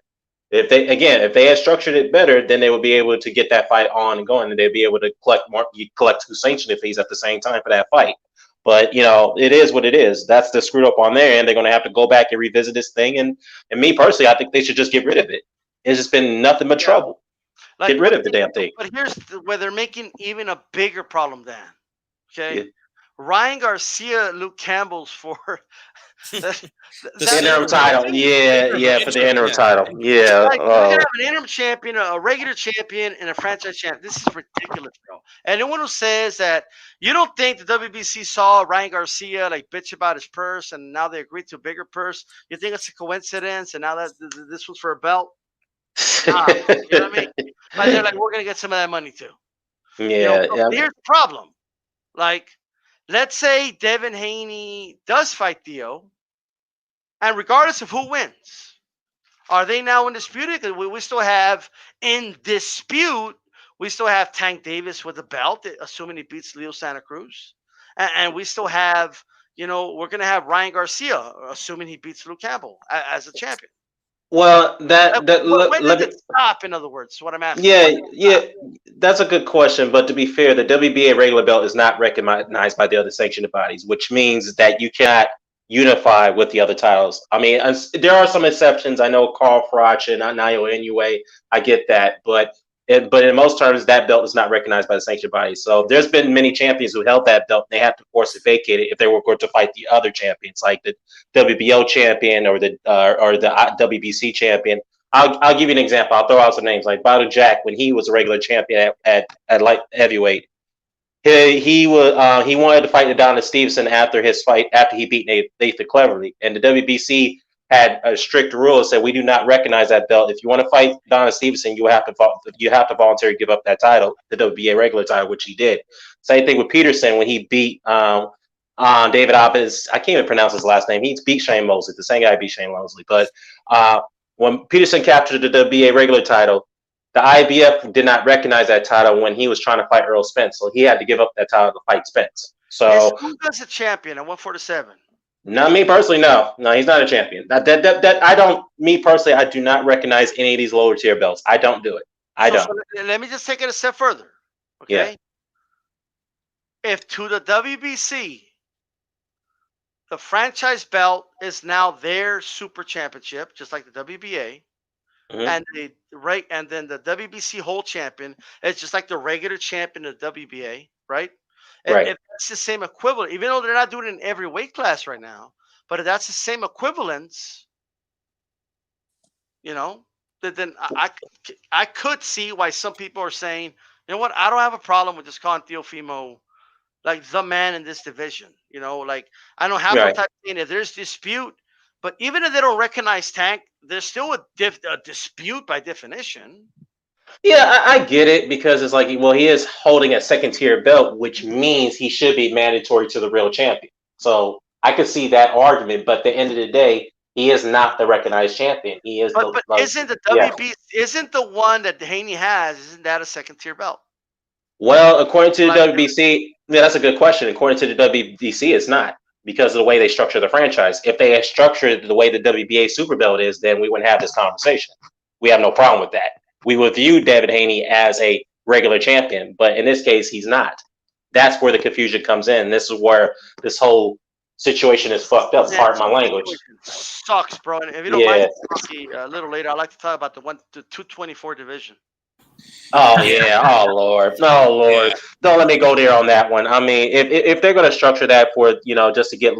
If they had structured it better, then they would be able to get that fight on and going, and they'd be able to collect 2 sanctioning fees at the same time for that fight. But it is what it is. That's the screwed up on there, and they're going to have to go back and revisit this thing. And me personally, I think they should just get rid of it It's just been nothing but trouble. Like, Get rid of the damn thing. But here's where they're making even a bigger problem, Dan. Okay, Yeah. Ryan Garcia, Luke Campbell's for The Interim title. Yeah, for the interim title. Yeah. Like, you're gonna have an interim champion, a regular champion, and a franchise champion. This is ridiculous, bro. Anyone who says that you don't think the WBC saw Ryan Garcia like bitch about his purse, and now they agreed to a bigger purse, you think it's a coincidence? And now that this was for a belt, nah, you know what I mean? But they're like, we're gonna get some of that money too. Yeah. Here's the problem. Like, let's say Devin Haney does fight Theo, and regardless of who wins, are they now in dispute? Because we still have in dispute, we still have Tank Davis with the belt, assuming he beats Leo Santa Cruz. And we still have, we're going to have Ryan Garcia, assuming he beats Luke Campbell as a champion. Well, when does it stop, in other words, is what I'm asking. Yeah, that's a good question. But to be fair, the WBA regular belt is not recognized by the other sanctioned bodies, which means that you cannot unify with the other titles. I mean, there are some exceptions. I know Carl Froch and Nayo Inoue. I get that, but in most terms, that belt is not recognized by the sanctioned body. So there's been many champions who held that belt. And they have to force it vacated if they were going to fight the other champions, like the WBO champion or the WBC champion. I'll give you an example. I'll throw out some names like Badu Jack when he was a regular champion at light heavyweight. He wanted to fight Adonis Stevenson after he beat Nathan Cleverly, and the WBC had a strict rule that said we do not recognize that belt. If you want to fight Adonis Stevenson, you have to voluntarily give up that title, the WBA regular title, which he did. Same thing with Peterson when he beat David Oppes. I can't even pronounce his last name. He beat Shane Mosley, the same guy beat Shane Mosley. But when Peterson captured the WBA regular title, the IBF did not recognize that title when he was trying to fight Earl Spence, so he had to give up that title to fight Spence. So who does a champion at 147? Not me personally, no, he's not a champion. Me personally, I do not recognize any of these lower tier belts. I don't do it. So let me just take it a step further. Okay. Yeah. If to the WBC, the franchise belt is now their super championship, just like the WBA. Mm-hmm. And then the WBC whole champion is just like the regular champion of the WBA, right? Right. If that's the same equivalent, even though they're not doing it in every weight class right now, but if that's the same equivalence, then I could see why some people are saying, you know what, I don't have a problem with just calling Teofimo like the man in this division. Like I don't have no type of thing. If there's dispute, but even if they don't recognize Tank, there's still a dispute by definition. Yeah, I get it because it's like, well, he is holding a second tier belt, which means he should be mandatory to the real champion. So I could see that argument, but at the end of the day, he is not the recognized champion. He is. But isn't the WBC isn't the one that Haney has? Isn't that a second tier belt? Well, according to the WBC, that's a good question. According to the WBC, it's not because of the way they structure the franchise. If they had structured the way the WBA super belt is, then we wouldn't have this conversation. We have no problem with that. We would view Devin Haney as a regular champion, but in this case, he's not. That's where the confusion comes in. This is where this whole situation is fucked up. Pardon my language. Sucks, bro. And if you don't mind, a little later, I'd like to talk about the 224 division. Oh yeah. Oh Lord. Yeah. Don't let me go there on that one. I mean, if they're going to structure that for just to give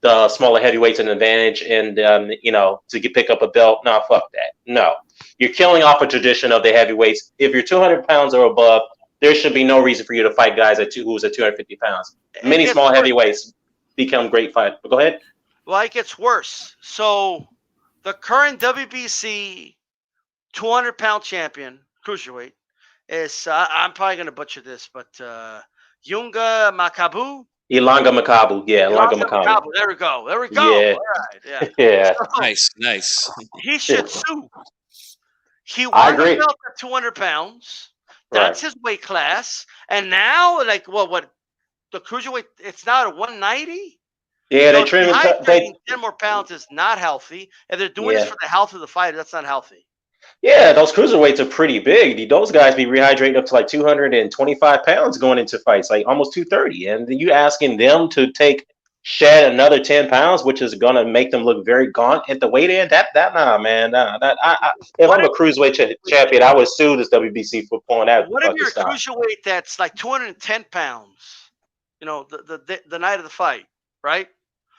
the smaller heavyweights an advantage and to pick up a belt, no, fuck that. No, you're killing off a tradition of the heavyweights. If you're 200 pounds or above, there should be no reason for you to fight guys who's at 250 pounds. Many small heavyweights become great fighters. But go ahead. Well, it gets worse. So the current WBC 200-pound champion, cruiserweight, is I'm probably going to butcher this, but Yunga Makabu. Ilanga Makabu. Yeah, Ilanga Makabu. There we go. Yeah. All right. Yeah. So, nice. He should sue. He won the belt at 200 pounds. That's his weight class. And now, what the cruiserweight, it's now at 190? Yeah, they trim it. 10 more pounds is not healthy. If they're doing this for the health of the fighter, that's not healthy. Yeah, those cruiserweights are pretty big. Those guys be rehydrating up to like 225 pounds going into fights, like almost 230. And then you asking them to take shed another 10 pounds, which is going to make them look very gaunt at the weight end. Nah, man. If I'm a cruiserweight champion, I would sue this WBC for pulling that What if fucking you're a style. cruiserweight that's like 210 pounds? You know, the night of the fight, right?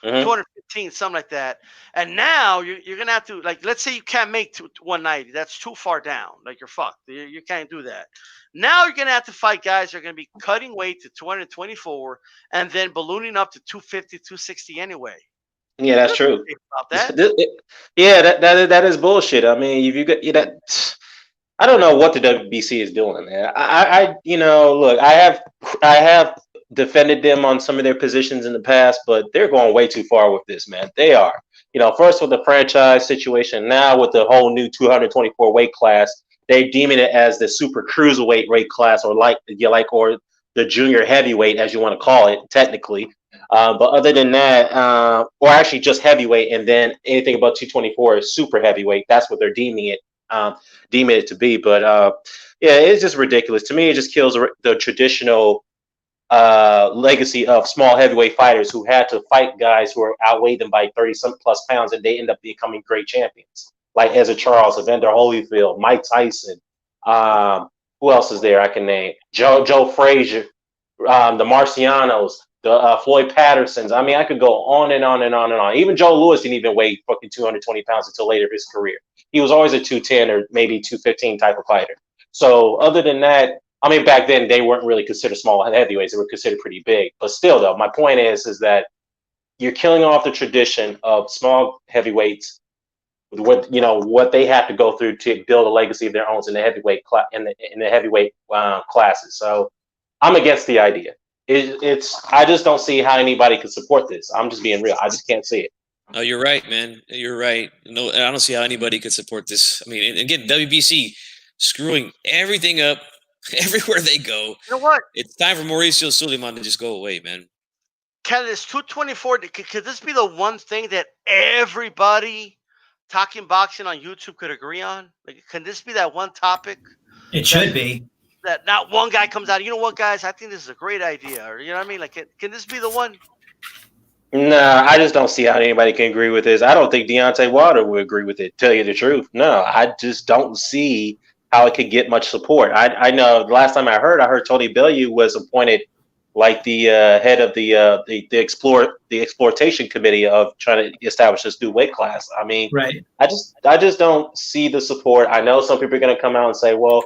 215, something like that. And now you're gonna have to, like, let's say you can't make 190. That's too far down. Like, you're fucked. You can't do that. Now you're gonna have to fight guys that are gonna be cutting weight to 224 and then ballooning up to 250, 260 anyway. Yeah, that's true. About that. Yeah, that is bullshit. I mean, if you got that, I don't know what the WBC is doing, man. I look, I have defended them on some of their positions in the past, but they're going way too far with this, man. They are. First with the franchise situation, now with the whole new 224 weight class, they're deeming it as the super cruiserweight weight class, or or the junior heavyweight, as you want to call it, technically. But other than that, or actually just heavyweight, and then anything above 224 is super heavyweight. That's what they're deeming it to be. But yeah, it's just ridiculous. To me, it just kills the traditional legacy of small heavyweight fighters who had to fight guys who outweighed them by 30-some plus pounds, and they end up becoming great champions. Like Ezra Charles, Evander Holyfield, Mike Tyson. Who else is there I can name? Joe Frazier, the Marcianos, the Floyd Pattersons. I mean, I could go on and on and on and on. Even Joe Louis didn't even weigh fucking 220 pounds until later in his career. He was always a 210 or maybe 215 type of fighter. So other than that, I mean, back then they weren't really considered small heavyweights. They were considered pretty big. But still, though, my point is that you're killing off the tradition of small heavyweights, what they have to go through to build a legacy of their own in the heavyweight classes. So I'm against the idea. I just don't see how anybody could support this. I'm just being real. I just can't see it. No, you're right, man. You're right. No, I don't see how anybody could support this. I mean, again, WBC screwing everything up everywhere they go. You know what? It's time for Mauricio Suleiman to just go away, man. Can this 224? Could this be the one thing that everybody talking boxing on YouTube could agree on? Like, can this be that one topic? It should be. That not one guy comes out, you know what, guys? I think this is a great idea. Or, you know what I mean? Like, can this be the one? Nah, I just don't see how anybody can agree with this. I don't think Deontay Wilder would agree with it, tell you the truth. No, I just don't see how it could get much support. I know the last time I heard Tony Bellew was appointed like the head of the exploitation committee of trying to establish this new weight class. I mean, right. I just don't see the support. I know some people are going to come out and say, well,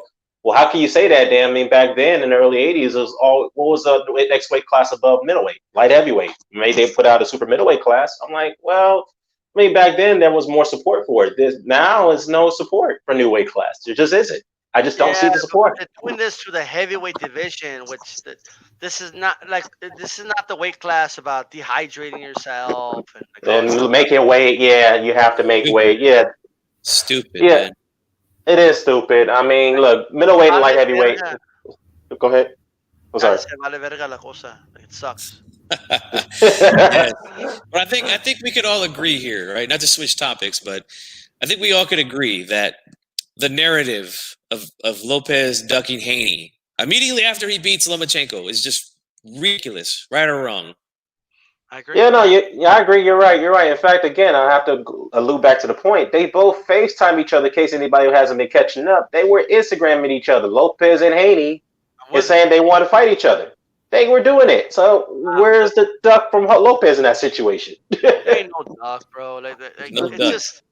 how can you say that, Dan? I mean, back then in the early 80s, it was what was the next weight class above middleweight? Light heavyweight. Maybe they put out a super middleweight class. I'm like, well, I mean, back then there was more support for it. Now is no support for new weight class. There just isn't. I just don't see the support. They're doing this to the heavyweight division, which this is not the weight class about dehydrating yourself and making weight. Yeah, you have to make weight. Yeah, stupid. Yeah. Man. It is stupid. I mean, look, middleweight and light heavyweight. Go ahead. I'm sorry. It sucks. Yes. But I think we could all agree here, right? Not to switch topics, but I think we all could agree that the narrative of Lopez ducking Haney immediately after he beats Lomachenko is just ridiculous, right or wrong. I agree. Yeah, no, I agree. You're right. In fact, again, I have to allude back to the point. They both FaceTime each other. In case anybody who hasn't been catching up, they were Instagramming each other. Lopez and Haney is saying they want to fight each other. They were doing it. So where's the duck from Lopez in that situation? There ain't no duck, bro. No it's duck. just.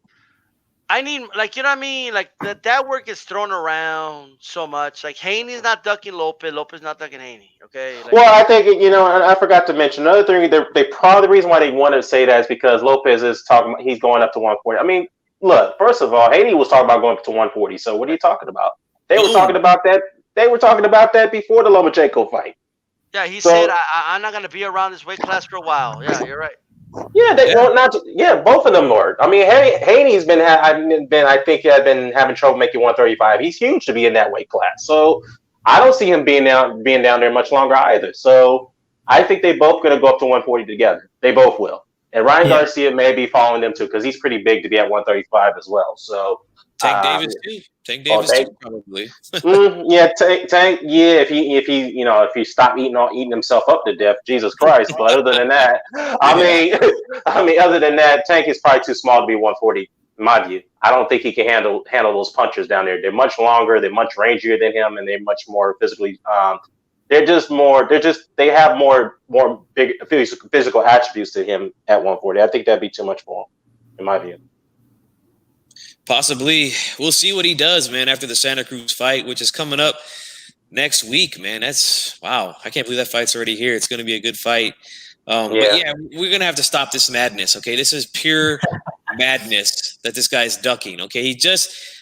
I need, like, you know what I mean? Like, that word gets thrown around so much. Like, Haney's not ducking Lopez. Lopez not ducking Haney. Okay. Like, well, I think I forgot to mention another thing. They probably the reason why they wanted to say that is because Lopez is talking. He's going up to 140. I mean, look. First of all, Haney was talking about going up to 140. So what are you talking about? They were talking about that. They were talking about that before the Lomachenko fight. Yeah, he said, I'm not gonna be around this weight class for a while. Yeah, you're right. Yeah, both of them were. I mean, Haney's been I think having trouble making 135. He's huge to be in that weight class. So I don't see him being down there much longer either. So I think they both going to go up to 140 together. They both will. And Ryan Garcia may be following them too because he's pretty big to be at 135 as well. So Tank Davis too. Tank Davis too, probably. Yeah, Tank. Yeah, if he stopped eating himself up to death, Jesus Christ. But other than that, other than that, Tank is probably too small to be 140. In my view, I don't think he can handle those punchers down there. They're much longer, they're much rangier than him, and they're much more physically. They have more big physical attributes to him at 140. I think that'd be too much for him, in my view. Possibly. We'll see what he does, man, after the Santa Cruz fight, which is coming up next week, man. That's wow. I can't believe that fight's already here. It's going to be a good fight. But yeah, we're going to have to stop this madness. Okay. This is pure madness that this guy's ducking. Okay.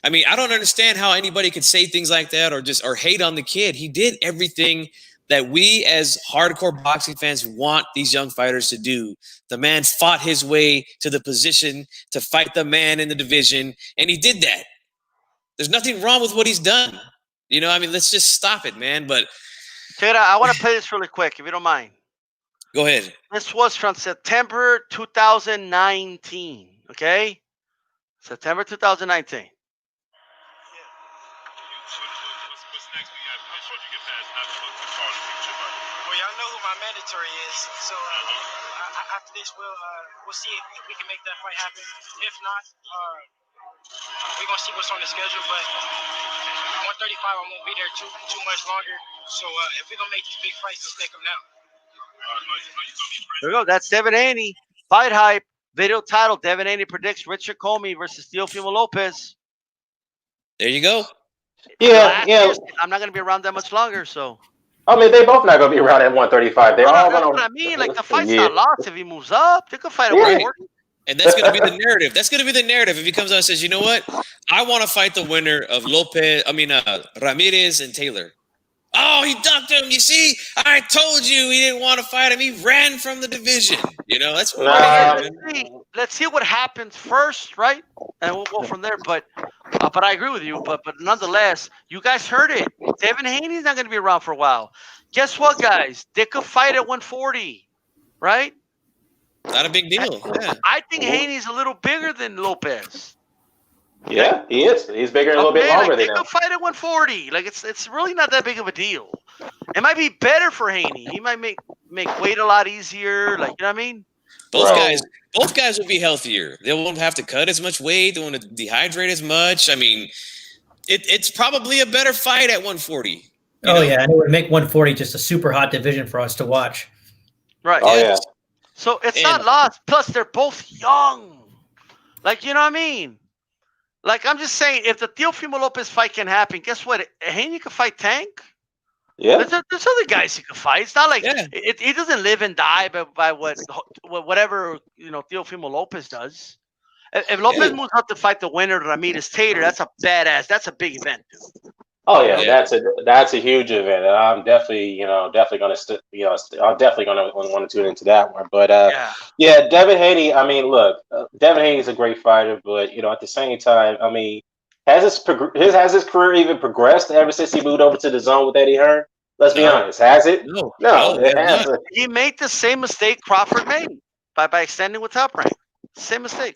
I don't understand how anybody could say things like that or hate on the kid. He did everything that we as hardcore boxing fans want these young fighters to do. The man fought his way to the position to fight the man in the division, and he did that. There's nothing wrong with what he's done. Let's just stop it, man. But Tera, I want to play this really quick, if you don't mind. Go ahead. This was from September 2019, okay? September 2019. Mandatory is so after this we'll see if we can make that fight happen. If not, we're gonna see what's on the schedule. But 135, I won't be there too much longer. So if we're gonna make these big fights, let's make them now. There we go. That's Devin Haney. Fight Hype video title. Devin Haney predicts Richard Comey versus Teofimo Lopez. There you go. Yeah. I'm not gonna be around that much longer, so. I mean, they both not going to be around at 135. They're all going to. What I mean, like the fight's not lost if he moves up. They could fight at 140. And that's going to be the narrative. That's going to be the narrative if he comes out and says, you know what? I want to fight the winner of Ramirez and Taylor. Oh, he ducked him. You see, I told you he didn't want to fight him. He ran from the division. That's what Let's see what happens first, right? And we'll go from there. But I agree with you. But nonetheless, you guys heard it. Devin Haney's not going to be around for a while. Guess what, guys? They could fight at 140, right? Not a big deal. I think Haney's a little bigger than Lopez. Yeah, he is. He's bigger and a little bit longer than him. They could fight at 140. Like it's really not that big of a deal. It might be better for Haney. He might make weight a lot easier. Like, you know what I mean? Both guys will be healthier. They won't have to cut as much weight. They won't dehydrate as much. I mean, it's probably a better fight at 140. Yeah, and it would make 140 just a super hot division for us to watch. Right. Oh yeah. So it's not lost. Plus, they're both young. Like, you know what I mean? Like, I'm just saying, if the Teofimo Lopez fight can happen, guess what? Haney could fight Tank. Yeah. There's other guys he could fight. It's not like he doesn't live and die by whatever Teofimo Lopez does. If Lopez moves up to fight the winner, Ramirez Taylor, that's a badass. That's a big event, dude. Oh yeah, that's a huge event. I'm definitely gonna want to tune into that one. But Devin Haney. I mean, look, Devin Haney's a great fighter, but at the same time, I mean, has his career even progressed ever since he moved over to the zone with Eddie Hearn? Let's be honest, has it? No, it hasn't. He made the same mistake Crawford made by extending with Top Rank. Same mistake.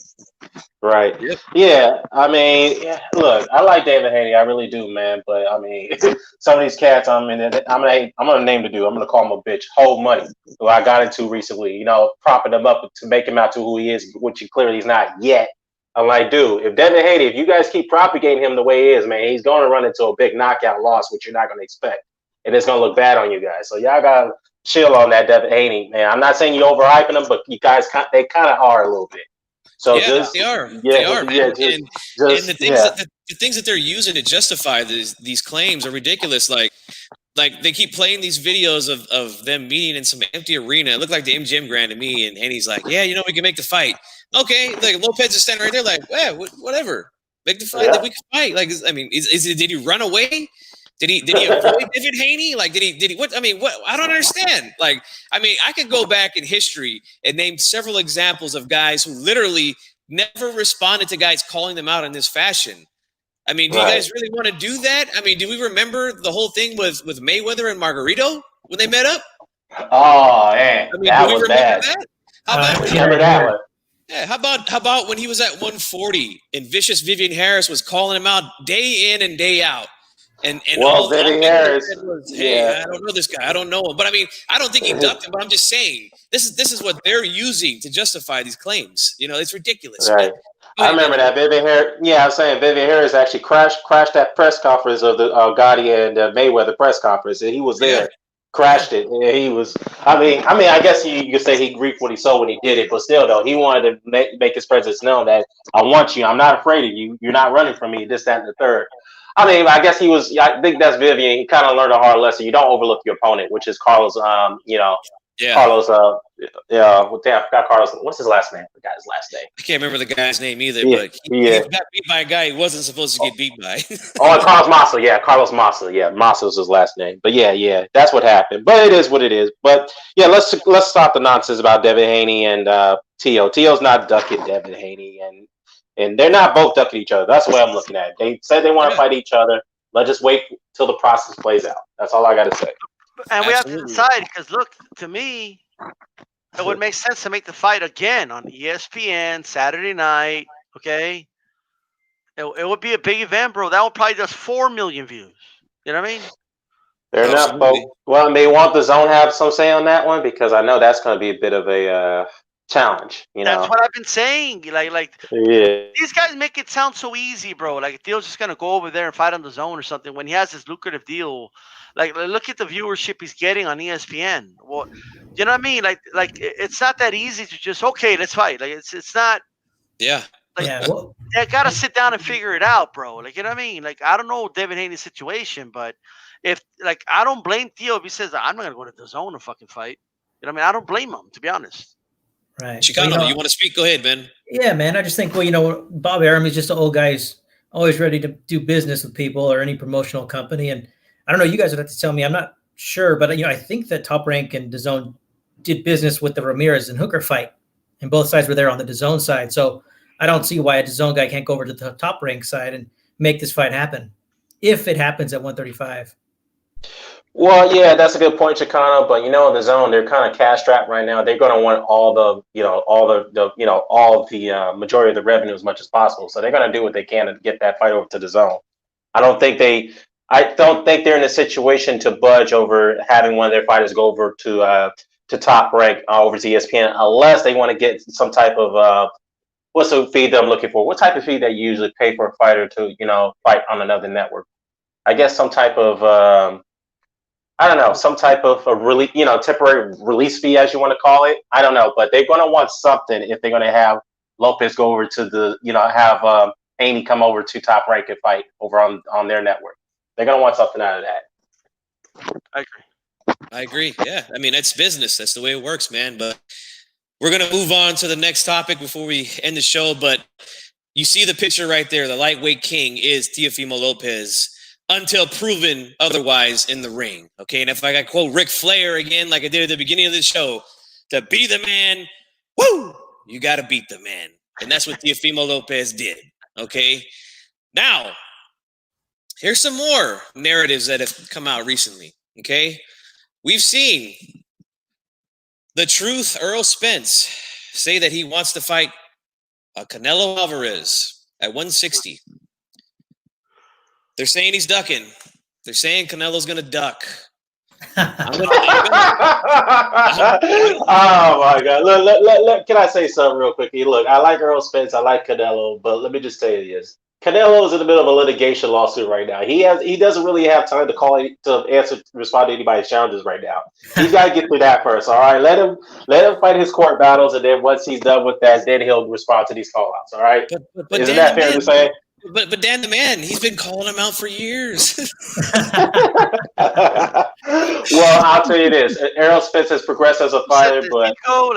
Right. Yeah. I mean, look, I like David Haney. I really do, man. But I mean, some of these cats, I'm gonna name the dude. I'm gonna call him a bitch. Whole Money, who I got into recently. Propping him up to make him out to who he is, which clearly he's not yet. I'm like, dude, if Devin Haney, if you guys keep propagating him the way he is, man, he's going to run into a big knockout loss, which you're not going to expect, and it's going to look bad on you guys. So y'all got to chill on that Devin Haney, man. I'm not saying you're overhyping him, but you guys, they kind of are a little bit. So they are. They are. And the things that they're using to justify these claims are ridiculous. Like they keep playing these videos of them meeting in some empty arena. It looked like the MGM Grand to me, and Haney's like, yeah, we can make the fight. Okay, like Lopez is standing right there, like, yeah, whatever, make the fight. Like, we can fight. Like, I mean, did he run away? Did he avoid David Haney? Like, did he? What? I mean, what? I don't understand. Like, I mean, I could go back in history and name several examples of guys who literally never responded to guys calling them out in this fashion. I mean, do you guys really want to do that? I mean, do we remember the whole thing with Mayweather and Margarito when they met up? Oh, man, I mean, that was bad. That? How about remember that one? Yeah, how about when he was at 140 and Vicious Vivian Harris was calling him out day in and day out, and Well, all Vivian Vivian Harris, said was, "Hey, yeah. I don't know this guy. I don't know him." But I mean, I don't think he ducked him. But I'm just saying this is what they're using to justify these claims. You know, it's ridiculous. Right. I remember that Vivian Harris. Yeah, I'm saying Vivian Harris actually crashed that press conference of the Gotti and Mayweather press conference, and he was there, crashed it, and he was. I guess you could say he reaped what he sowed when he did it, but still, though, he wanted to make his presence known that I want you. I'm not afraid of you. You're not running from me. This, that, and the third. I guess he was. I think that's Vivian. He kind of learned a hard lesson. You don't overlook your opponent, which is Carlos. Carlos. Damn, I forgot Carlos. What's his last name? I forgot his last name. I can't remember the guy's name either, but he got beat by a guy he wasn't supposed to get beat by. Carlos Massa. Yeah, Carlos Massa. Yeah, Massa was his last name. But yeah, that's what happened. But it is what it is. But yeah, let's stop the nonsense about Devin Haney and Teo. Teo's not ducking Devin Haney, and they're not both ducking each other. That's the way I'm looking at it. They said they want to fight each other. Let's just wait till the process plays out. That's all I got to say. And we have to decide, because look, to me, it would make sense to make the fight again on ESPN Saturday night. Okay, it would be a big event, bro. That would probably just 4 million views. You know what I mean? Fair enough, folks. Well, may want the zone have some say on that one, because I know that's going to be a bit of a challenge. That's what I've been saying. Like these guys make it sound so easy, bro. Like Theo's just gonna go over there and fight on the zone or something when he has this lucrative deal. Like look at the viewership he's getting on ESPN. Well, you know what I mean? Like it's not that easy to just let's fight. Like it's not. Yeah. Like, they gotta sit down and figure it out, bro. Like, you know what I mean? Like, I don't know Devin Haney's situation, but if I don't blame Theo if he says I'm not gonna go to the zone and fucking fight. You know what I mean? I don't blame him, to be honest. Right. Chicano, you want to speak? Go ahead, man. Yeah, man. I just think, Bob Arum is just an old guy who's always ready to do business with people or any promotional company. And I don't know, you guys would have to tell me. I'm not sure, but I think that Top Rank and DAZN did business with the Ramirez and Hooker fight, and both sides were there on the DAZN side. So I don't see why a DAZN guy can't go over to the Top Rank side and make this fight happen if it happens at 135. Well, yeah, that's a good point, Chicano. But the zone, they're kind of cash strapped right now. They're going to want all the majority of the revenue as much as possible. So they're going to do what they can to get that fight over to the zone. I don't think they're in a situation to budge over having one of their fighters go over to Top Rank over to ESPN, unless they want to get some type of what's the fee that I'm looking for? What type of fee that you usually pay for a fighter to fight on another network? I guess some type of I don't know, some type of a temporary release fee, as you want to call it. I don't know, but they're going to want something if they're going to have Lopez go over to have Haney come over to Top Rank and fight over on their network. They're going to want something out of that. I agree. Yeah. I mean, that's business. That's the way it works, man. But we're going to move on to the next topic before we end the show. But you see the picture right there. The lightweight king is Teofimo Lopez, until proven otherwise in the ring. Okay, and if I got quote Ric Flair again, like I did at the beginning of the show, to be the man, woo, you got to beat the man. And that's what Teofimo Lopez did. Okay, now here's some more narratives that have come out recently. Okay, we've seen the Truth Earl Spence say that he wants to fight Canelo Alvarez at 160. They're saying he's ducking. They're saying Canelo's going to duck. Oh, my God. Look, can I say something real quickly? Look, I like Earl Spence. I like Canelo. But let me just tell you this. Canelo is in the middle of a litigation lawsuit right now. He doesn't really have time to respond to anybody's challenges right now. He's got to get through that first, all right? Let him fight his court battles, and then once he's done with that, then he'll respond to these call-outs, all right? But Isn't that fair to say? But Dan the man, he's been calling him out for years. Well, I'll tell you this: Errol Spence has progressed as a fighter, but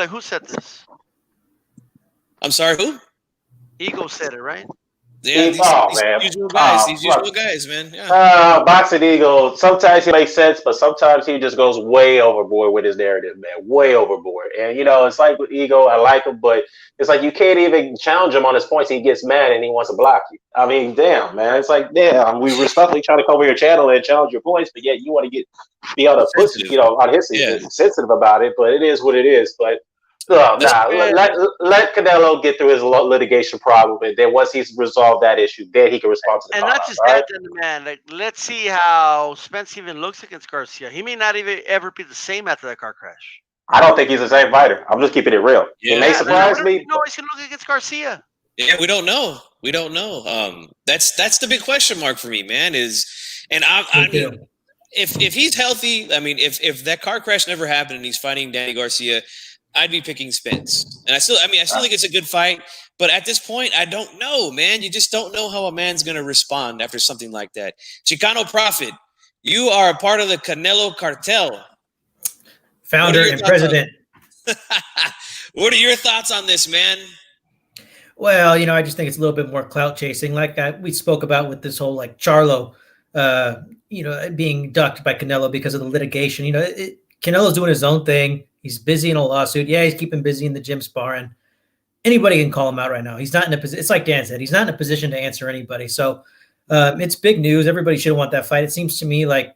who said this? I'm sorry, who? Ego said it, right? Yeah, these usual guys, man. Yeah. Boxing Ego. Sometimes he makes sense, but sometimes he just goes way overboard with his narrative, man. Way overboard. And it's like with Ego, I like him, but it's like you can't even challenge him on his points. He gets mad and he wants to block you. I mean, damn, man. It's like, damn, we respectfully trying to come over your channel and challenge your points, but yet you want to be able to put, on his sensitive about it. But it is what it is. But No, That's nah. Let Canelo get through his litigation problem, and then once he's resolved that issue, then he can respond to the And call not out. just All right. that, then, man. Like, let's see how Spence even looks against Garcia. He may not even ever be the same after that car crash. I don't think he's the same fighter. I'm just keeping it real. He Yeah. may Yeah, surprise me. No, he's gonna look against Garcia. Yeah, we don't know. We don't know. That's the big question mark for me, man. I mean, if he's healthy, I mean, if that car crash never happened and he's fighting Danny Garcia, I'd be picking Spence. And I still think it's a good fight. But at this point, I don't know, man. You just don't know how a man's gonna respond after something like that. Chicano Prophet, you are a part of the Canelo cartel, Founder and president. What are your thoughts on this, man? Well, I just think it's a little bit more clout chasing, like we spoke about with this whole like Charlo, being ducked by Canelo because of the litigation. Canelo's doing his own thing. He's busy in a lawsuit. Yeah, he's keeping busy in the gym sparring. Anybody can call him out right now. He's not in a position. It's like Dan said. He's not in a position to answer anybody. So it's big news. Everybody should want that fight. It seems to me like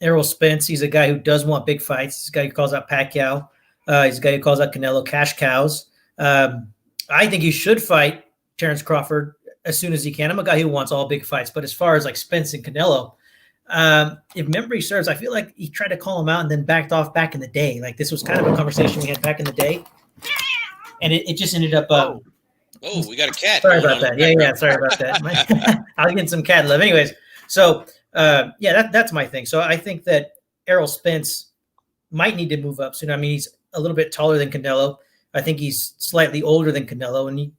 Errol Spence. He's a guy who does want big fights. He's a guy who calls out Pacquiao. He's a guy who calls out Canelo, cash cows. I think he should fight Terrence Crawford as soon as he can. I'm a guy who wants all big fights, but as far as like Spence and Canelo, if memory serves, I feel like he tried to call him out and then backed off back in the day. Like this was kind of a conversation we had back in the day, and it just ended up. Oh, we got a cat. Sorry about that. Yeah. Sorry about that. I was getting some cat love. Anyways, so that's my thing. So I think that Errol Spence might need to move up soon. I mean, he's a little bit taller than Canelo. I think he's slightly older than Canelo, and he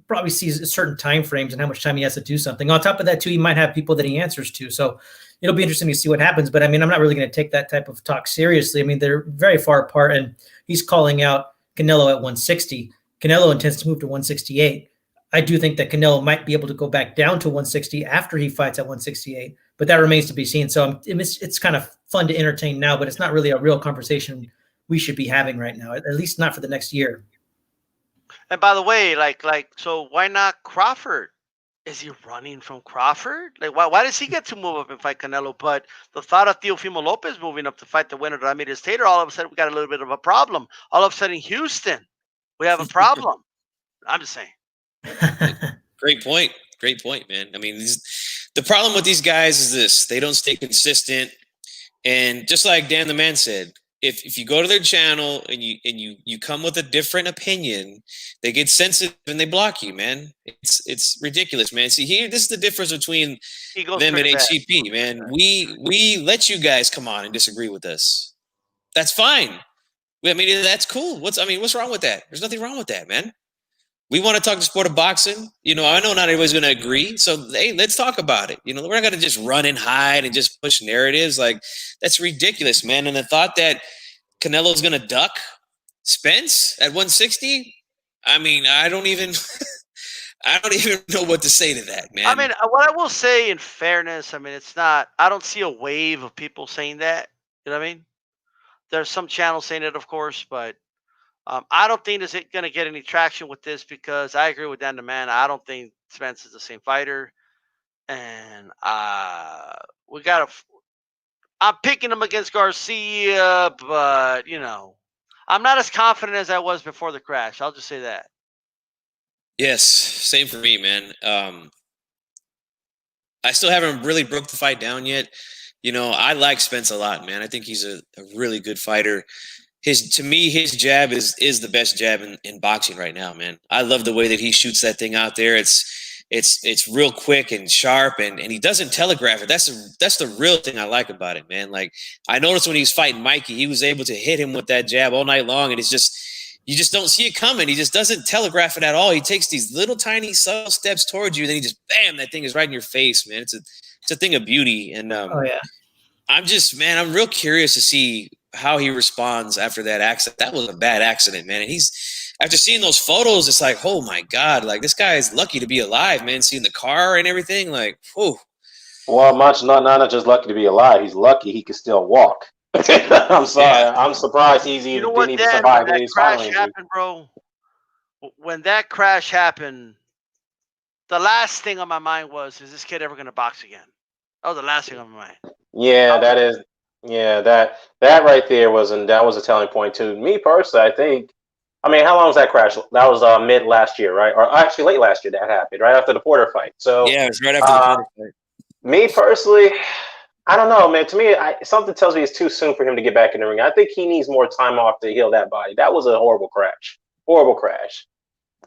probably sees certain time frames and how much time he has to do something. On top of that, too, he might have people that he answers to. So it'll be interesting to see what happens. But, I mean, I'm not really going to take that type of talk seriously. I mean, they're very far apart, and he's calling out Canelo at 160. Canelo intends to move to 168. I do think that Canelo might be able to go back down to 160 after he fights at 168, but that remains to be seen. So it's kind of fun to entertain now, but it's not really a real conversation we should be having right now, at least not for the next year. And by the way, so why not Crawford? Is he running from Crawford? Like, why does he get to move up and fight Canelo? But the thought of Teofimo Lopez moving up to fight the winner of Ramirez Taylor, all of a sudden we got a little bit of a problem. All of a sudden, Houston, we have a problem. I'm just saying. Great point, man. I mean, the problem with these guys is this: they don't stay consistent, and just like Dan the Man said, if you go to their channel and you come with a different opinion, they get sensitive and they block you, man. It's ridiculous, man. See, this is the difference between them and HCP, man. We let you guys come on and disagree with us. That's fine. I mean, that's cool. What's wrong with that? There's nothing wrong with that, man. We want to talk the sport of boxing. I know not everybody's going to agree. So, hey, let's talk about it. We're not going to just run and hide and just push narratives. Like, that's ridiculous, man. And the thought that Canelo's going to duck Spence at 160, I mean, I don't even know what to say to that, man. I mean, what I will say in fairness, I mean, I don't see a wave of people saying that. You know what I mean? There's some channels saying it, of course, but I don't think it's going to get any traction with this because I agree with Dan the Man. I don't think Spence is the same fighter. And I'm picking him against Garcia, but, I'm not as confident as I was before the crash. I'll just say that. Yes, same for me, man. I still haven't really broke the fight down yet. I like Spence a lot, man. I think he's a really good fighter. To me, his jab is the best jab in boxing right now, man. I love the way that he shoots that thing out there. It's real quick and sharp, and he doesn't telegraph it. That's the real thing I like about it, man. Like, I noticed when he was fighting Mikey, he was able to hit him with that jab all night long, and you just don't see it coming. He just doesn't telegraph it at all. He takes these little tiny subtle steps towards you, and then he just bam, that thing is right in your face, man. It's a thing of beauty, and I'm real curious to see how he responds after that accident. That was a bad accident, man. And after seeing those photos, it's like, oh my God, like this guy is lucky to be alive, man. Seeing the car and everything, like, whew. Well, not just lucky to be alive. He's lucky he can still walk. I'm sorry. Yeah. I'm surprised he's even didn't even survive when that crash happened, bro. When that crash happened, the last thing on my mind was, is this kid ever going to box again? That was the last thing on my mind. Yeah, that right there that was a telling point too. Me personally, I think I mean, how long was that crash? That was mid last year, right? Or actually late last year that happened, right after the Porter fight. So Yeah, it was right after the Porter fight. me personally, I don't know, man. To me, something tells me it's too soon for him to get back in the ring. I think he needs more time off to heal that body. That was a horrible crash. Horrible crash.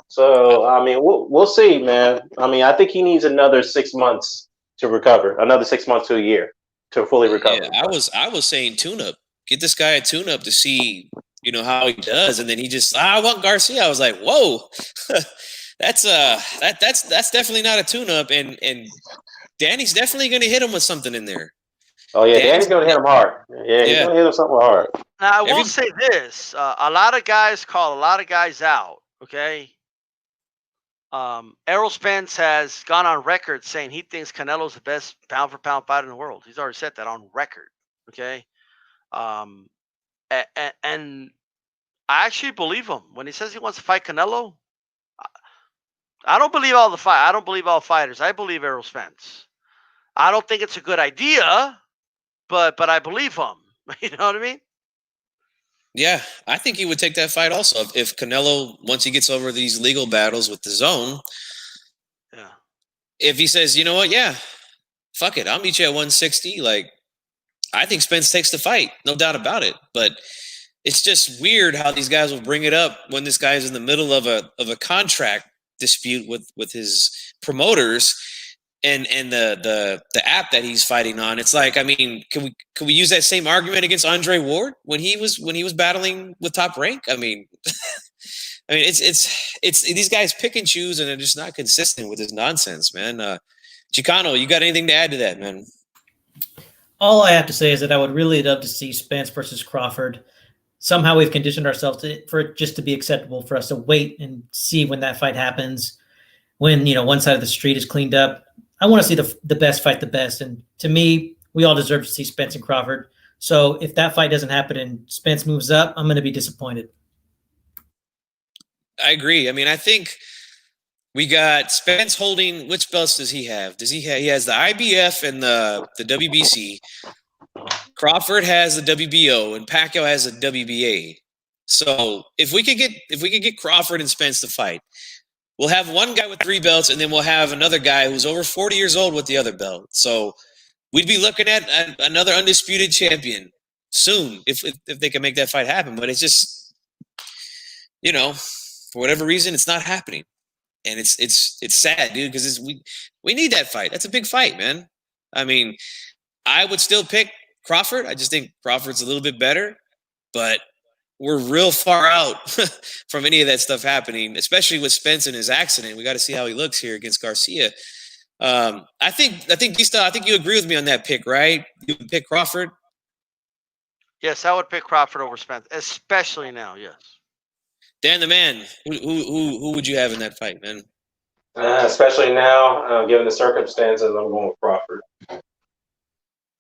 So, I mean, we'll see, man. I mean, I think he needs another 6 months to recover, another 6 months to a year to fully recover. Yeah, I was saying tune-up. Get this guy a tune-up to see, how he does. And then he just, I want Garcia. I was like, whoa, that's definitely not a tune-up. And Danny's definitely going to hit him with something in there. Oh, yeah, Danny's going to hit him hard. Yeah, he's going to hit him something hard. Now, I will say this. A lot of guys call a lot of guys out, okay? Errol Spence has gone on record saying he thinks Canelo's the best pound-for-pound fighter in the world. He's already said that on record, okay? And I actually believe him. When he says he wants to fight Canelo, I don't believe all fighters. I believe Errol Spence. I don't think it's a good idea, but I believe him. You know what I mean? Yeah, I think he would take that fight also if Canelo, once he gets over these legal battles with the zone. Yeah. If he says, you know what, yeah, fuck it, I'll meet you at 160. Like, I think Spence takes the fight, no doubt about it. But it's just weird how these guys will bring it up when this guy is in the middle of a contract dispute with his promoters and the app that he's fighting on. It's like, I mean, can we use that same argument against Andre Ward when he was battling with Top Rank? I mean, it's these guys pick and choose and they're just not consistent with this nonsense, man. Chicano, you got anything to add to that, man? All I have to say is that I would really love to see Spence versus Crawford. Somehow we've conditioned ourselves for it just to be acceptable for us to wait and see when that fight happens. When, one side of the street is cleaned up. I want to see the best fight the best. And to me, we all deserve to see Spence and Crawford. So if that fight doesn't happen and Spence moves up, I'm going to be disappointed. I agree. I mean, I think we got Spence holding, which belts does he have? He has the IBF and the WBC. Crawford has the WBO and Pacquiao has the WBA. So if we could get Crawford and Spence to fight, we'll have one guy with 3 belts, and then we'll have another guy who's over 40 years old with the other belt. So we'd be looking at another undisputed champion soon if they can make that fight happen. But it's just, for whatever reason, it's not happening, and it's sad, dude, because we need that fight. That's a big fight, man. I mean, I would still pick Crawford. I just think Crawford's a little bit better, but we're real far out from any of that stuff happening, especially with Spence and his accident. We got to see how he looks here against Garcia. I think you agree with me on that pick, right? You would pick Crawford? Yes, I would pick Crawford over Spence, especially now, yes. Dan the man, who would you have in that fight, man? Especially now, given the circumstances, I'm going with Crawford.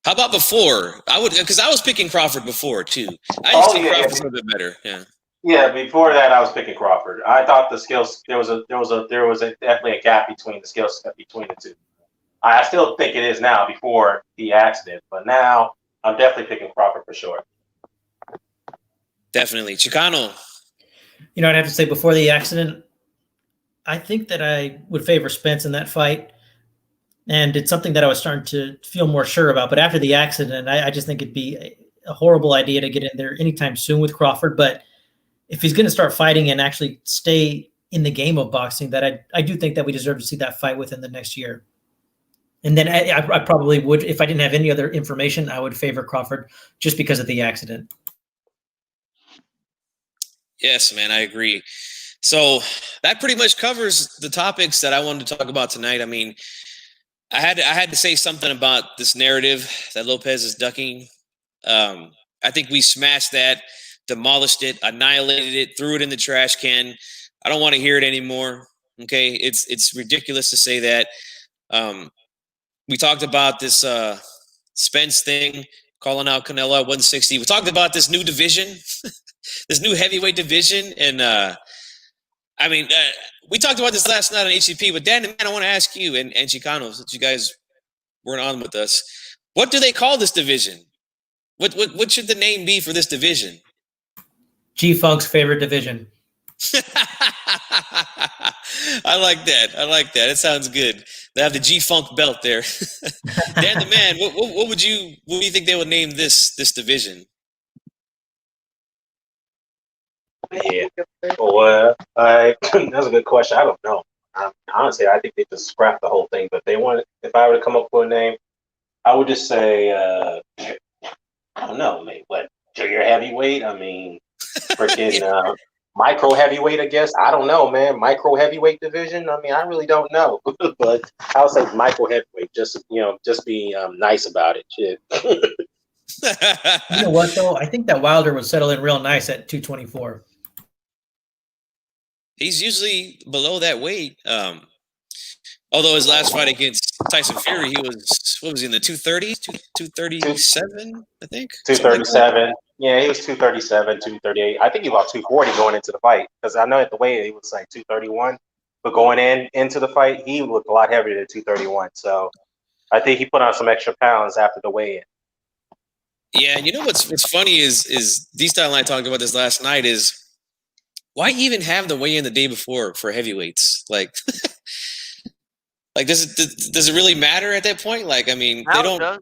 How about before? Because I was picking Crawford before too. I just think Crawford's a little bit better. Yeah. Yeah, before that, I was picking Crawford. I thought the skills there was definitely a gap between the skills between the two. I still think it is now before the accident, but now I'm definitely picking Crawford for sure. Definitely, Chicano. I'd have to say before the accident, I think that I would favor Spence in that fight. And it's something that I was starting to feel more sure about. But after the accident, I just think it'd be a horrible idea to get in there anytime soon with Crawford. But if he's going to start fighting and actually stay in the game of boxing, that I do think that we deserve to see that fight within the next year. And then I probably would, if I didn't have any other information, I would favor Crawford just because of the accident. Yes, man, I agree. So that pretty much covers the topics that I wanted to talk about tonight. I mean, I had to say something about this narrative that Lopez is ducking. I think we smashed that, demolished it, annihilated it, threw it in the trash can. I don't want to hear it anymore. Okay, it's ridiculous to say that. We talked about this Spence thing, calling out Canelo at 160. We talked about this new division, this new heavyweight division, and we talked about this last night on HCP, but Dan, man, I want to ask you and Chicano, since you guys weren't on with us, what do they call this division? What should the name be for this division? G-Funk's favorite division. I like that. I like that. It sounds good. They have the G-Funk belt there. Dan the Man, what do you think they would name this division? Yeah. Well, that's a good question. I don't know. Honestly, I think they just scrapped the whole thing. But if I were to come up with a name, I would just say, I don't know, mate. What, junior heavyweight? I mean, freaking micro heavyweight, I guess. I don't know, man. Micro heavyweight division. I mean, I really don't know. But I would say micro heavyweight. Just be nice about it. Shit. You know what though? I think that Wilder would settle in real nice at 224. He's usually below that weight. Although his last fight against Tyson Fury, he was, what was he, in the 230s, 237, I think? 237. Yeah, he was 237, 238. I think he lost 240 going into the fight because I know at the weight he was like 231, but going into the fight, he looked a lot heavier than 231. So I think he put on some extra pounds after the weigh-in. Yeah, and you know what's funny is D-Style and I talked about this last night is why even have the weigh-in the day before for heavyweights? Like, like does it really matter at that point? Like, I mean, Now they it don't. does.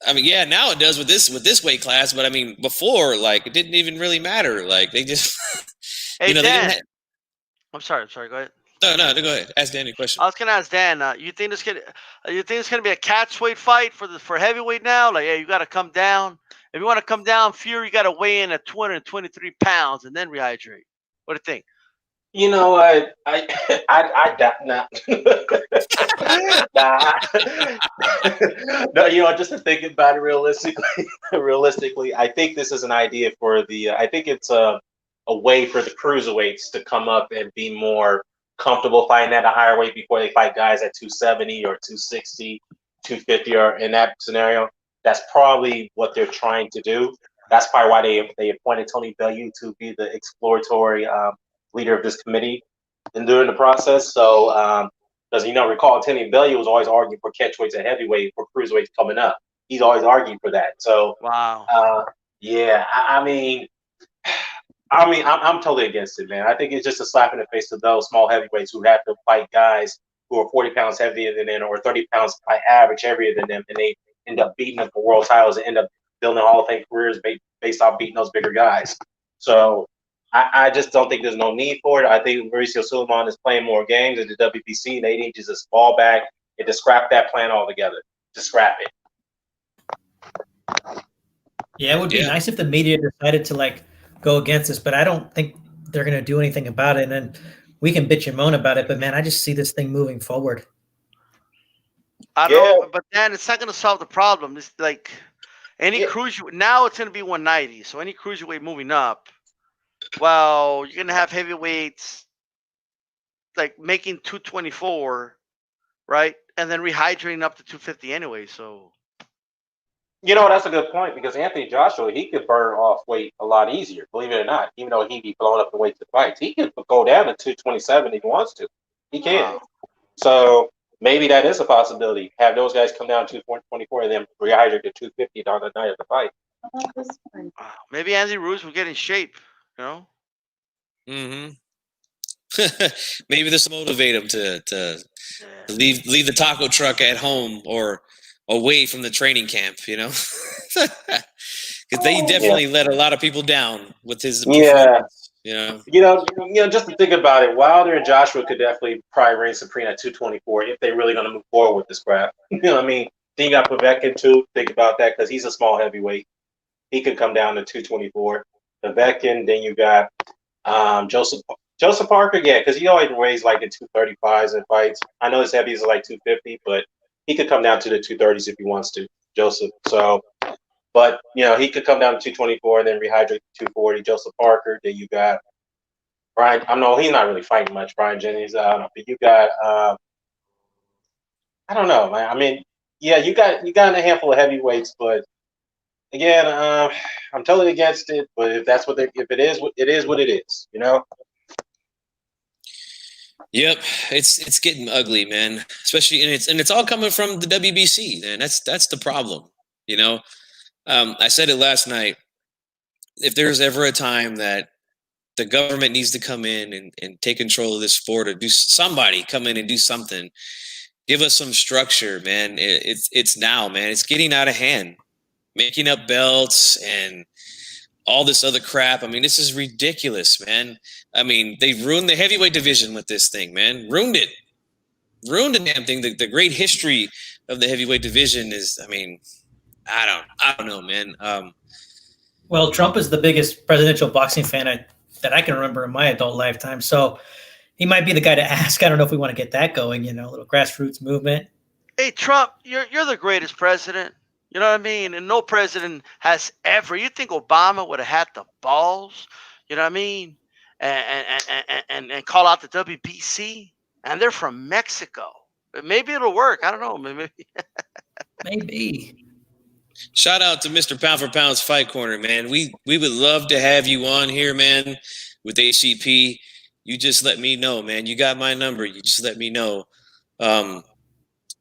I mean, yeah, now it does with this weight class, but I mean, before, like, it didn't even really matter. Like, they just, Hey, you know, Dan. they didn't. I'm sorry. Go ahead. No, go ahead. Ask Danny a question. I was gonna ask Dan. You think it's gonna be a catch weight fight for heavyweight now? Like, yeah, you got to come down. If you want to come down, Fury, you got to weigh in at 223 pounds and then rehydrate. What do you think? You know, I nah. No, just to think about it realistically, I think this is an idea for I think it's a way for the cruiserweights to come up and be more comfortable fighting at a higher weight before they fight guys at 270 or 260, 250, or in that scenario. That's probably what they're trying to do. That's probably why they appointed Tony Bellew to be the exploratory leader of this committee and during the process. So, because recall Tony Bellew was always arguing for catchweights and heavyweight for cruiserweights coming up. He's always arguing for that. So, wow. Yeah, I mean, I'm totally against it, man. I think it's just a slap in the face to those small heavyweights who have to fight guys who are 40 pounds heavier than them or 30 pounds by average heavier than them, and they end up beating them for world titles and end up building Hall of Fame careers based off beating those bigger guys. So I just don't think there's no need for it. I think Mauricio Sulaiman is playing more games at the WBC, and they need to just fall back and just scrap that plan altogether. Just scrap it. Yeah, it would be nice if the media decided to go against this, but I don't think they're going to do anything about it. And then we can bitch and moan about it, but man, I just see this thing moving forward. I know, but then it's not going to solve the problem. It's like any cruiserweight now, it's going to be 190. So any cruiserweight moving up, well, you're going to have heavyweights like making 224, right, and then rehydrating up to 250 anyway. So. That's a good point because Anthony Joshua, he could burn off weight a lot easier, believe it or not, even though he'd be blowing up the weight to fights. He could go down to 227 if he wants to. He can. Wow. So maybe that is a possibility. Have those guys come down to 224 and then rehydrate to 250 on the night of the fight. Maybe Andy Ruiz will get in shape, Mm-hmm. Maybe this will motivate him to leave the taco truck at home or away from the training camp, because they definitely let a lot of people down with his performance. Just to think about it, Wilder and Joshua could definitely probably reign supreme at 224 if they're really going to move forward with this crap. You know what I mean? Then you got Povetkin too. Think about that because he's a small heavyweight. He could come down to 224. Povetkin. Then you got Joseph Parker. Yeah, because he always weighs like in 235s in fights. I know his heavies are like 250, but he could come down to the 230s if he wants to, Joseph. So, but he could come down to 224 and then rehydrate to 240. Joseph Parker. Then you got Brian. I know he's not really fighting much. Brian Jennings. But you got I don't know, man. I mean, yeah, you got a handful of heavyweights, but again, I'm totally against it. But if it is what it is, Yep, it's getting ugly, man. Especially and it's all coming from the WBC, man. That's the problem, I said it last night. If there's ever a time that the government needs to come in and take control of this sport, or somebody come in and do something. Give us some structure, man. It's now, man. It's getting out of hand. Making up belts and all this other crap. I mean, this is ridiculous, man. I mean, they've ruined the heavyweight division with this thing, man. Ruined it. Ruined the damn thing. The great history of the heavyweight division is, I mean, I don't know, man. Well, Trump is the biggest presidential boxing fan that I can remember in my adult lifetime. So he might be the guy to ask. I don't know if we want to get that going, a little grassroots movement. Hey, Trump, you're the greatest president. You know what I mean? And no president has ever. You think Obama would have had the balls? You know what I mean? And call out the WBC? And they're from Mexico. Maybe it'll work. I don't know. Maybe. Shout out to Mr. Pound for Pound's Fight Corner, man. We would love to have you on here, man, with HCP. You just let me know, man. You got my number. You just let me know.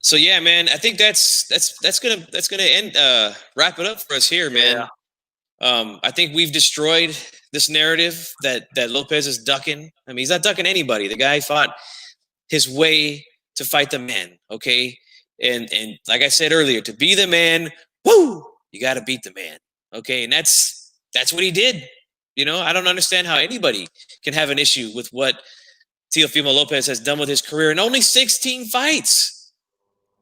So yeah, man, I think that's gonna end wrap it up for us here, man. Yeah. I think we've destroyed this narrative that Lopez is ducking. I mean, he's not ducking anybody. The guy fought his way to fight the man, okay? And like I said earlier, to be the man, woo, you got to beat the man, okay? And that's what he did. I don't understand how anybody can have an issue with what Teofimo Lopez has done with his career in only 16 fights.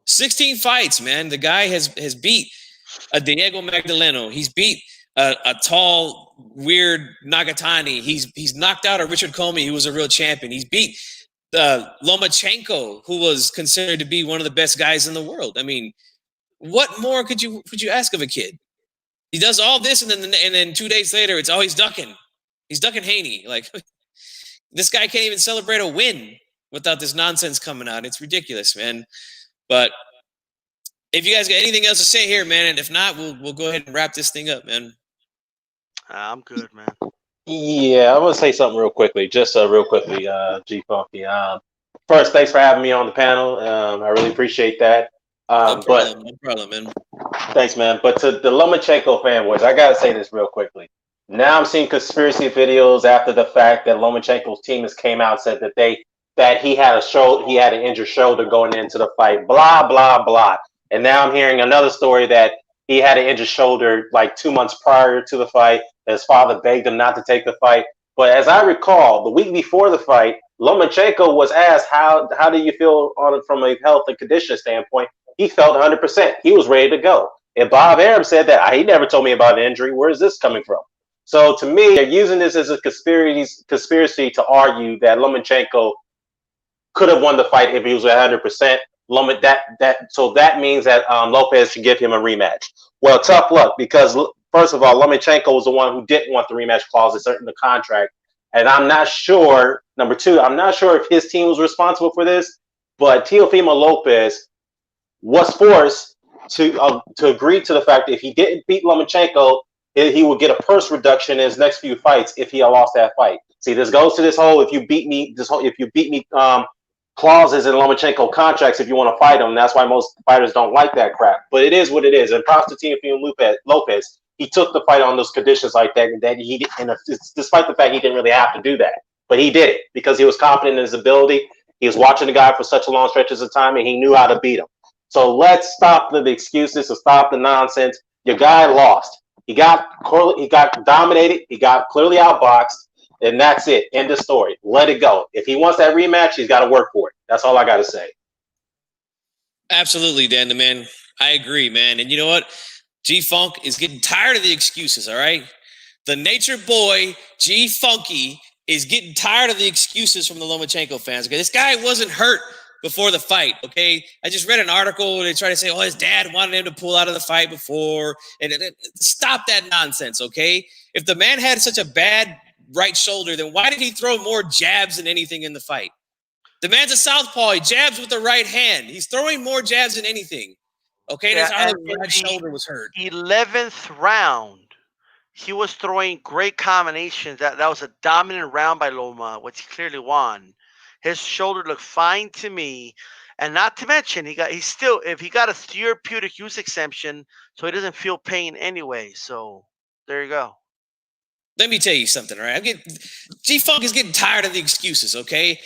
16 fights, man. The guy has beat a Diego Magdaleno. He's beat a tall, weird Nagatani. He's knocked out a Richard Comey, who was a real champion. He's beat Lomachenko, who was considered to be one of the best guys in the world. I mean, what more could you ask of a kid? He does all this, and then 2 days later, it's he's ducking. He's ducking Haney. Like, this guy can't even celebrate a win without this nonsense coming out. It's ridiculous, man. But if you guys got anything else to say here, man, and if not, we'll go ahead and wrap this thing up, man. I'm good, man. Yeah, I want to say something real quickly, G Funky. First, thanks for having me on the panel. I really appreciate that. No problem, man. Thanks, man. But to the Lomachenko fanboys, I gotta say this real quickly. Now I'm seeing conspiracy videos after the fact that Lomachenko's team has came out and said that he had an injured shoulder going into the fight. Blah blah blah. And now I'm hearing another story that he had an injured shoulder like 2 months prior to the fight. His father begged him not to take the fight. But as I recall, the week before the fight, Lomachenko was asked, how do you feel on it from a health and condition standpoint? He felt 100%. He was ready to go. And Bob Arum said that he never told me about an injury. Where is this coming from? So to me, they're using this as a conspiracy to argue that Lomachenko could have won the fight if he was 100%. So that means that Lopez should give him a rematch. Well, tough luck, because first of all, Lomachenko was the one who didn't want the rematch clause in the contract, and I'm not sure. Number two, I'm not sure if his team was responsible for this, but Teofimo Lopez was forced to agree to the fact that if he didn't beat Lomachenko, he would get a purse reduction in his next few fights if he had lost that fight. See, this goes to this whole if you beat me clauses in Lomachenko contracts if you want to fight him. That's why most fighters don't like that crap. But it is what it is. And props to Teofimo Lopez. He took the fight on those conditions like that, despite the fact he didn't really have to do that. But he did it because he was confident in his ability. He was watching the guy for such a long stretches of time, and he knew how to beat him. So let's stop the excuses and stop the nonsense. Your guy lost. He got dominated. He got clearly outboxed. And that's it. End of story. Let it go. If he wants that rematch, he's got to work for it. That's all I got to say. Absolutely, Dan, the man. I agree, man. And you know what? G-Funk is getting tired of the excuses, all right? The nature boy, G-Funky, is getting tired of the excuses from the Lomachenko fans. Okay, this guy wasn't hurt before the fight, okay? I just read an article where they try to say, his dad wanted him to pull out of the fight before. And stop that nonsense, okay? If the man had such a bad right shoulder, then why did he throw more jabs than anything in the fight? The man's a southpaw. He jabs with the right hand. He's throwing more jabs than anything. Okay, that's how his right shoulder was hurt. 11th round, he was throwing great combinations. That was a dominant round by Loma, which he clearly won. His shoulder looked fine to me, and not to mention if he got a therapeutic use exemption, so he doesn't feel pain anyway. So there you go. Let me tell you something, all right? G-Funk is getting tired of the excuses, okay?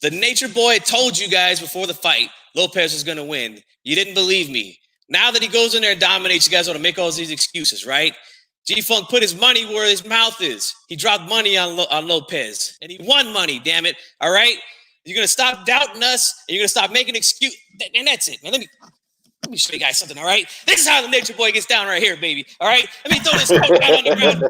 The Nature Boy told you guys before the fight Lopez was going to win. You didn't believe me. Now that he goes in there and dominates, you guys want to make all these excuses, right? G-Funk put his money where his mouth is. He dropped money on Lopez, and he won money, damn it, all right? You're going to stop doubting us, and you're going to stop making excuses, and that's it. Now, let me show you guys something, all right? This is how the Nature Boy gets down right here, baby, all right? Let me throw this coat down on the ground.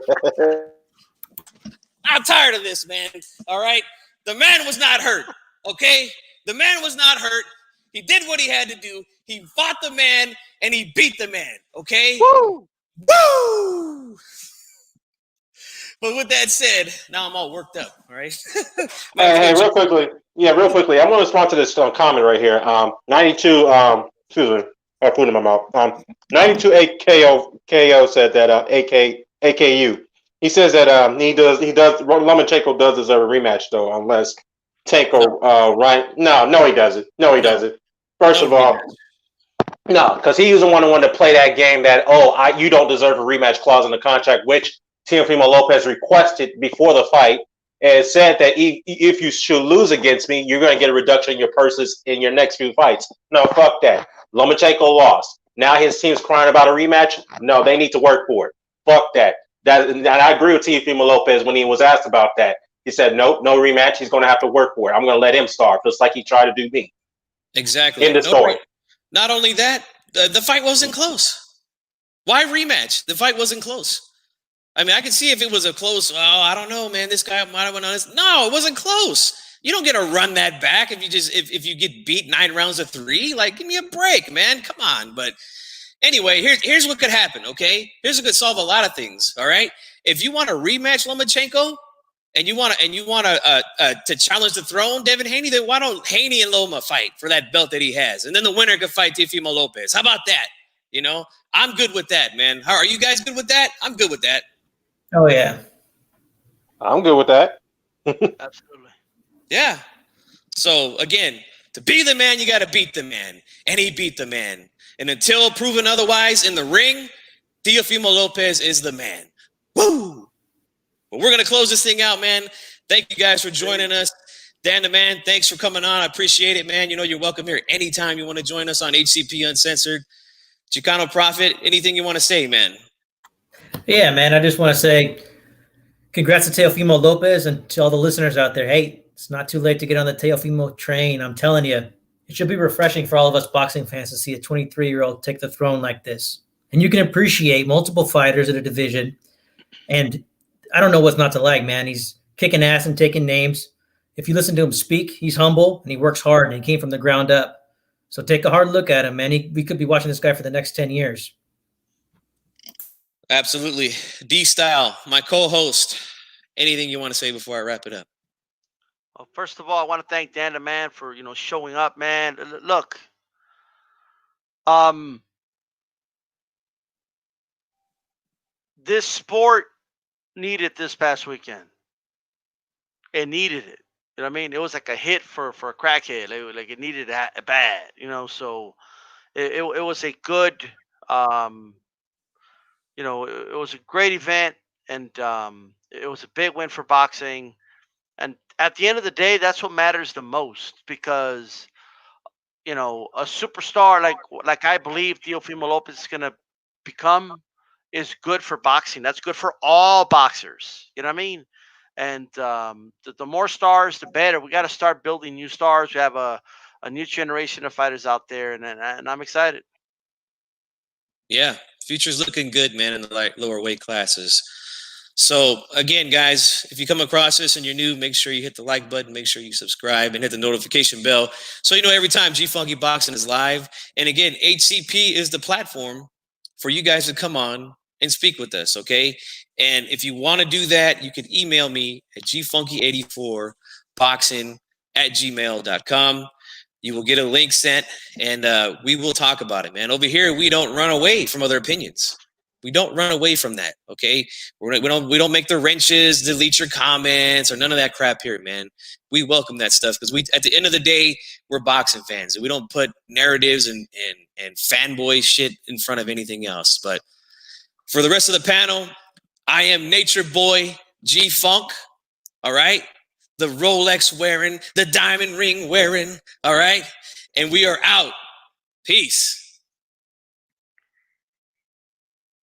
I'm tired of this, man, all right? The man was not hurt, okay? The man was not hurt. He did what he had to do. He fought the man, and he beat the man, okay? Woo! Woo! But with that said, now I'm all worked up, all right? Hey, real quickly. Yeah, real quickly. I'm going to respond to this comment right here. 92, excuse me, I put it in my mouth. 92 KO said that AKU. He says that Lomachenko does deserve a rematch though, unless Tank or Ryan. No, he doesn't. No, he doesn't. First of all, no, because he was the one to play that game that you don't deserve a rematch clause in the contract, which Teofimo Lopez requested before the fight, and said that if you should lose against me, you're going to get a reduction in your purses in your next few fights. No, fuck that. Lomachenko lost. Now his team's crying about a rematch. No, they need to work for it. Fuck that. And I agree with Teofimo Lopez when he was asked about that. He said, nope, no rematch. He's going to have to work for it. I'm going to let him starve, just like he tried to do me. Exactly. In the story. Not only that, the fight wasn't close. Why rematch? The fight wasn't close. I mean, I can see if it was a close, I don't know, man, this guy might have won on this. No, it wasn't close. You don't get to run that back if you get beat 9 rounds to 3. Like, give me a break, man. Come on. But anyway, here's what could happen, okay? Here's what could solve a lot of things, all right? If you want to rematch Lomachenko and you want to challenge the throne, Devin Haney, then why don't Haney and Loma fight for that belt that he has? And then the winner could fight Teofimo Lopez. How about that? You know, I'm good with that, man. How are you guys good with that? I'm good with that. Oh, yeah. I'm good with that. Absolutely. Yeah. So, again, to be the man, you got to beat the man. And he beat the man. And until proven otherwise in the ring, Teofimo Lopez is the man. Woo! But we're going to close this thing out, man. Thank you guys for joining us. Dan the Man, thanks for coming on. I appreciate it, man. You know you're welcome here anytime you want to join us on HCP Uncensored. Chicano Prophet, anything you want to say, man? Yeah, man, I just want to say congrats to Teofimo Lopez and to all the listeners out there. Hey, it's not too late to get on the Teofimo train. I'm telling you, it should be refreshing for all of us boxing fans to see a 23-year-old take the throne like this. And you can appreciate multiple fighters in a division. And I don't know what's not to like, man. He's kicking ass and taking names. If you listen to him speak, he's humble and he works hard and he came from the ground up. So take a hard look at him, man. We could be watching this guy for the next 10 years. Absolutely. D-Style, my co-host. Anything you want to say before I wrap it up? Well, first of all, I want to thank Dan the Man for, showing up, man. Look, this sport needed this past weekend. It needed it. You know what I mean? It was like a hit for a crackhead. Like it needed it bad, so it was a good, it was a great event, and it was a big win for boxing. And at the end of the day, that's what matters the most, because, a superstar like I believe Teofimo Lopez is going to become is good for boxing. That's good for all boxers. You know what I mean? And the more stars, the better. We got to start building new stars. We have a new generation of fighters out there, and I'm excited. Yeah, future's looking good, man, in the lower weight classes. So, again, guys, if you come across this and you're new, make sure you hit the like button, make sure you subscribe, and hit the notification bell so you know every time G-Funky Boxing is live. And again, HCP is the platform for you guys to come on and speak with us, okay? And if you want to do that, you can email me at gfunky84boxing@gmail.com. You will get a link sent, and we will talk about it, man. Over here, we don't run away from other opinions. We don't run away from that, okay? We don't make the wrenches, delete your comments, or none of that crap here, man. We welcome that stuff because at the end of the day, we're boxing fans, and we don't put narratives and fanboy shit in front of anything else. But for the rest of the panel, I am Nature Boy G Funk. All right. The Rolex wearing, the diamond ring wearing. All right. And we are out. Peace.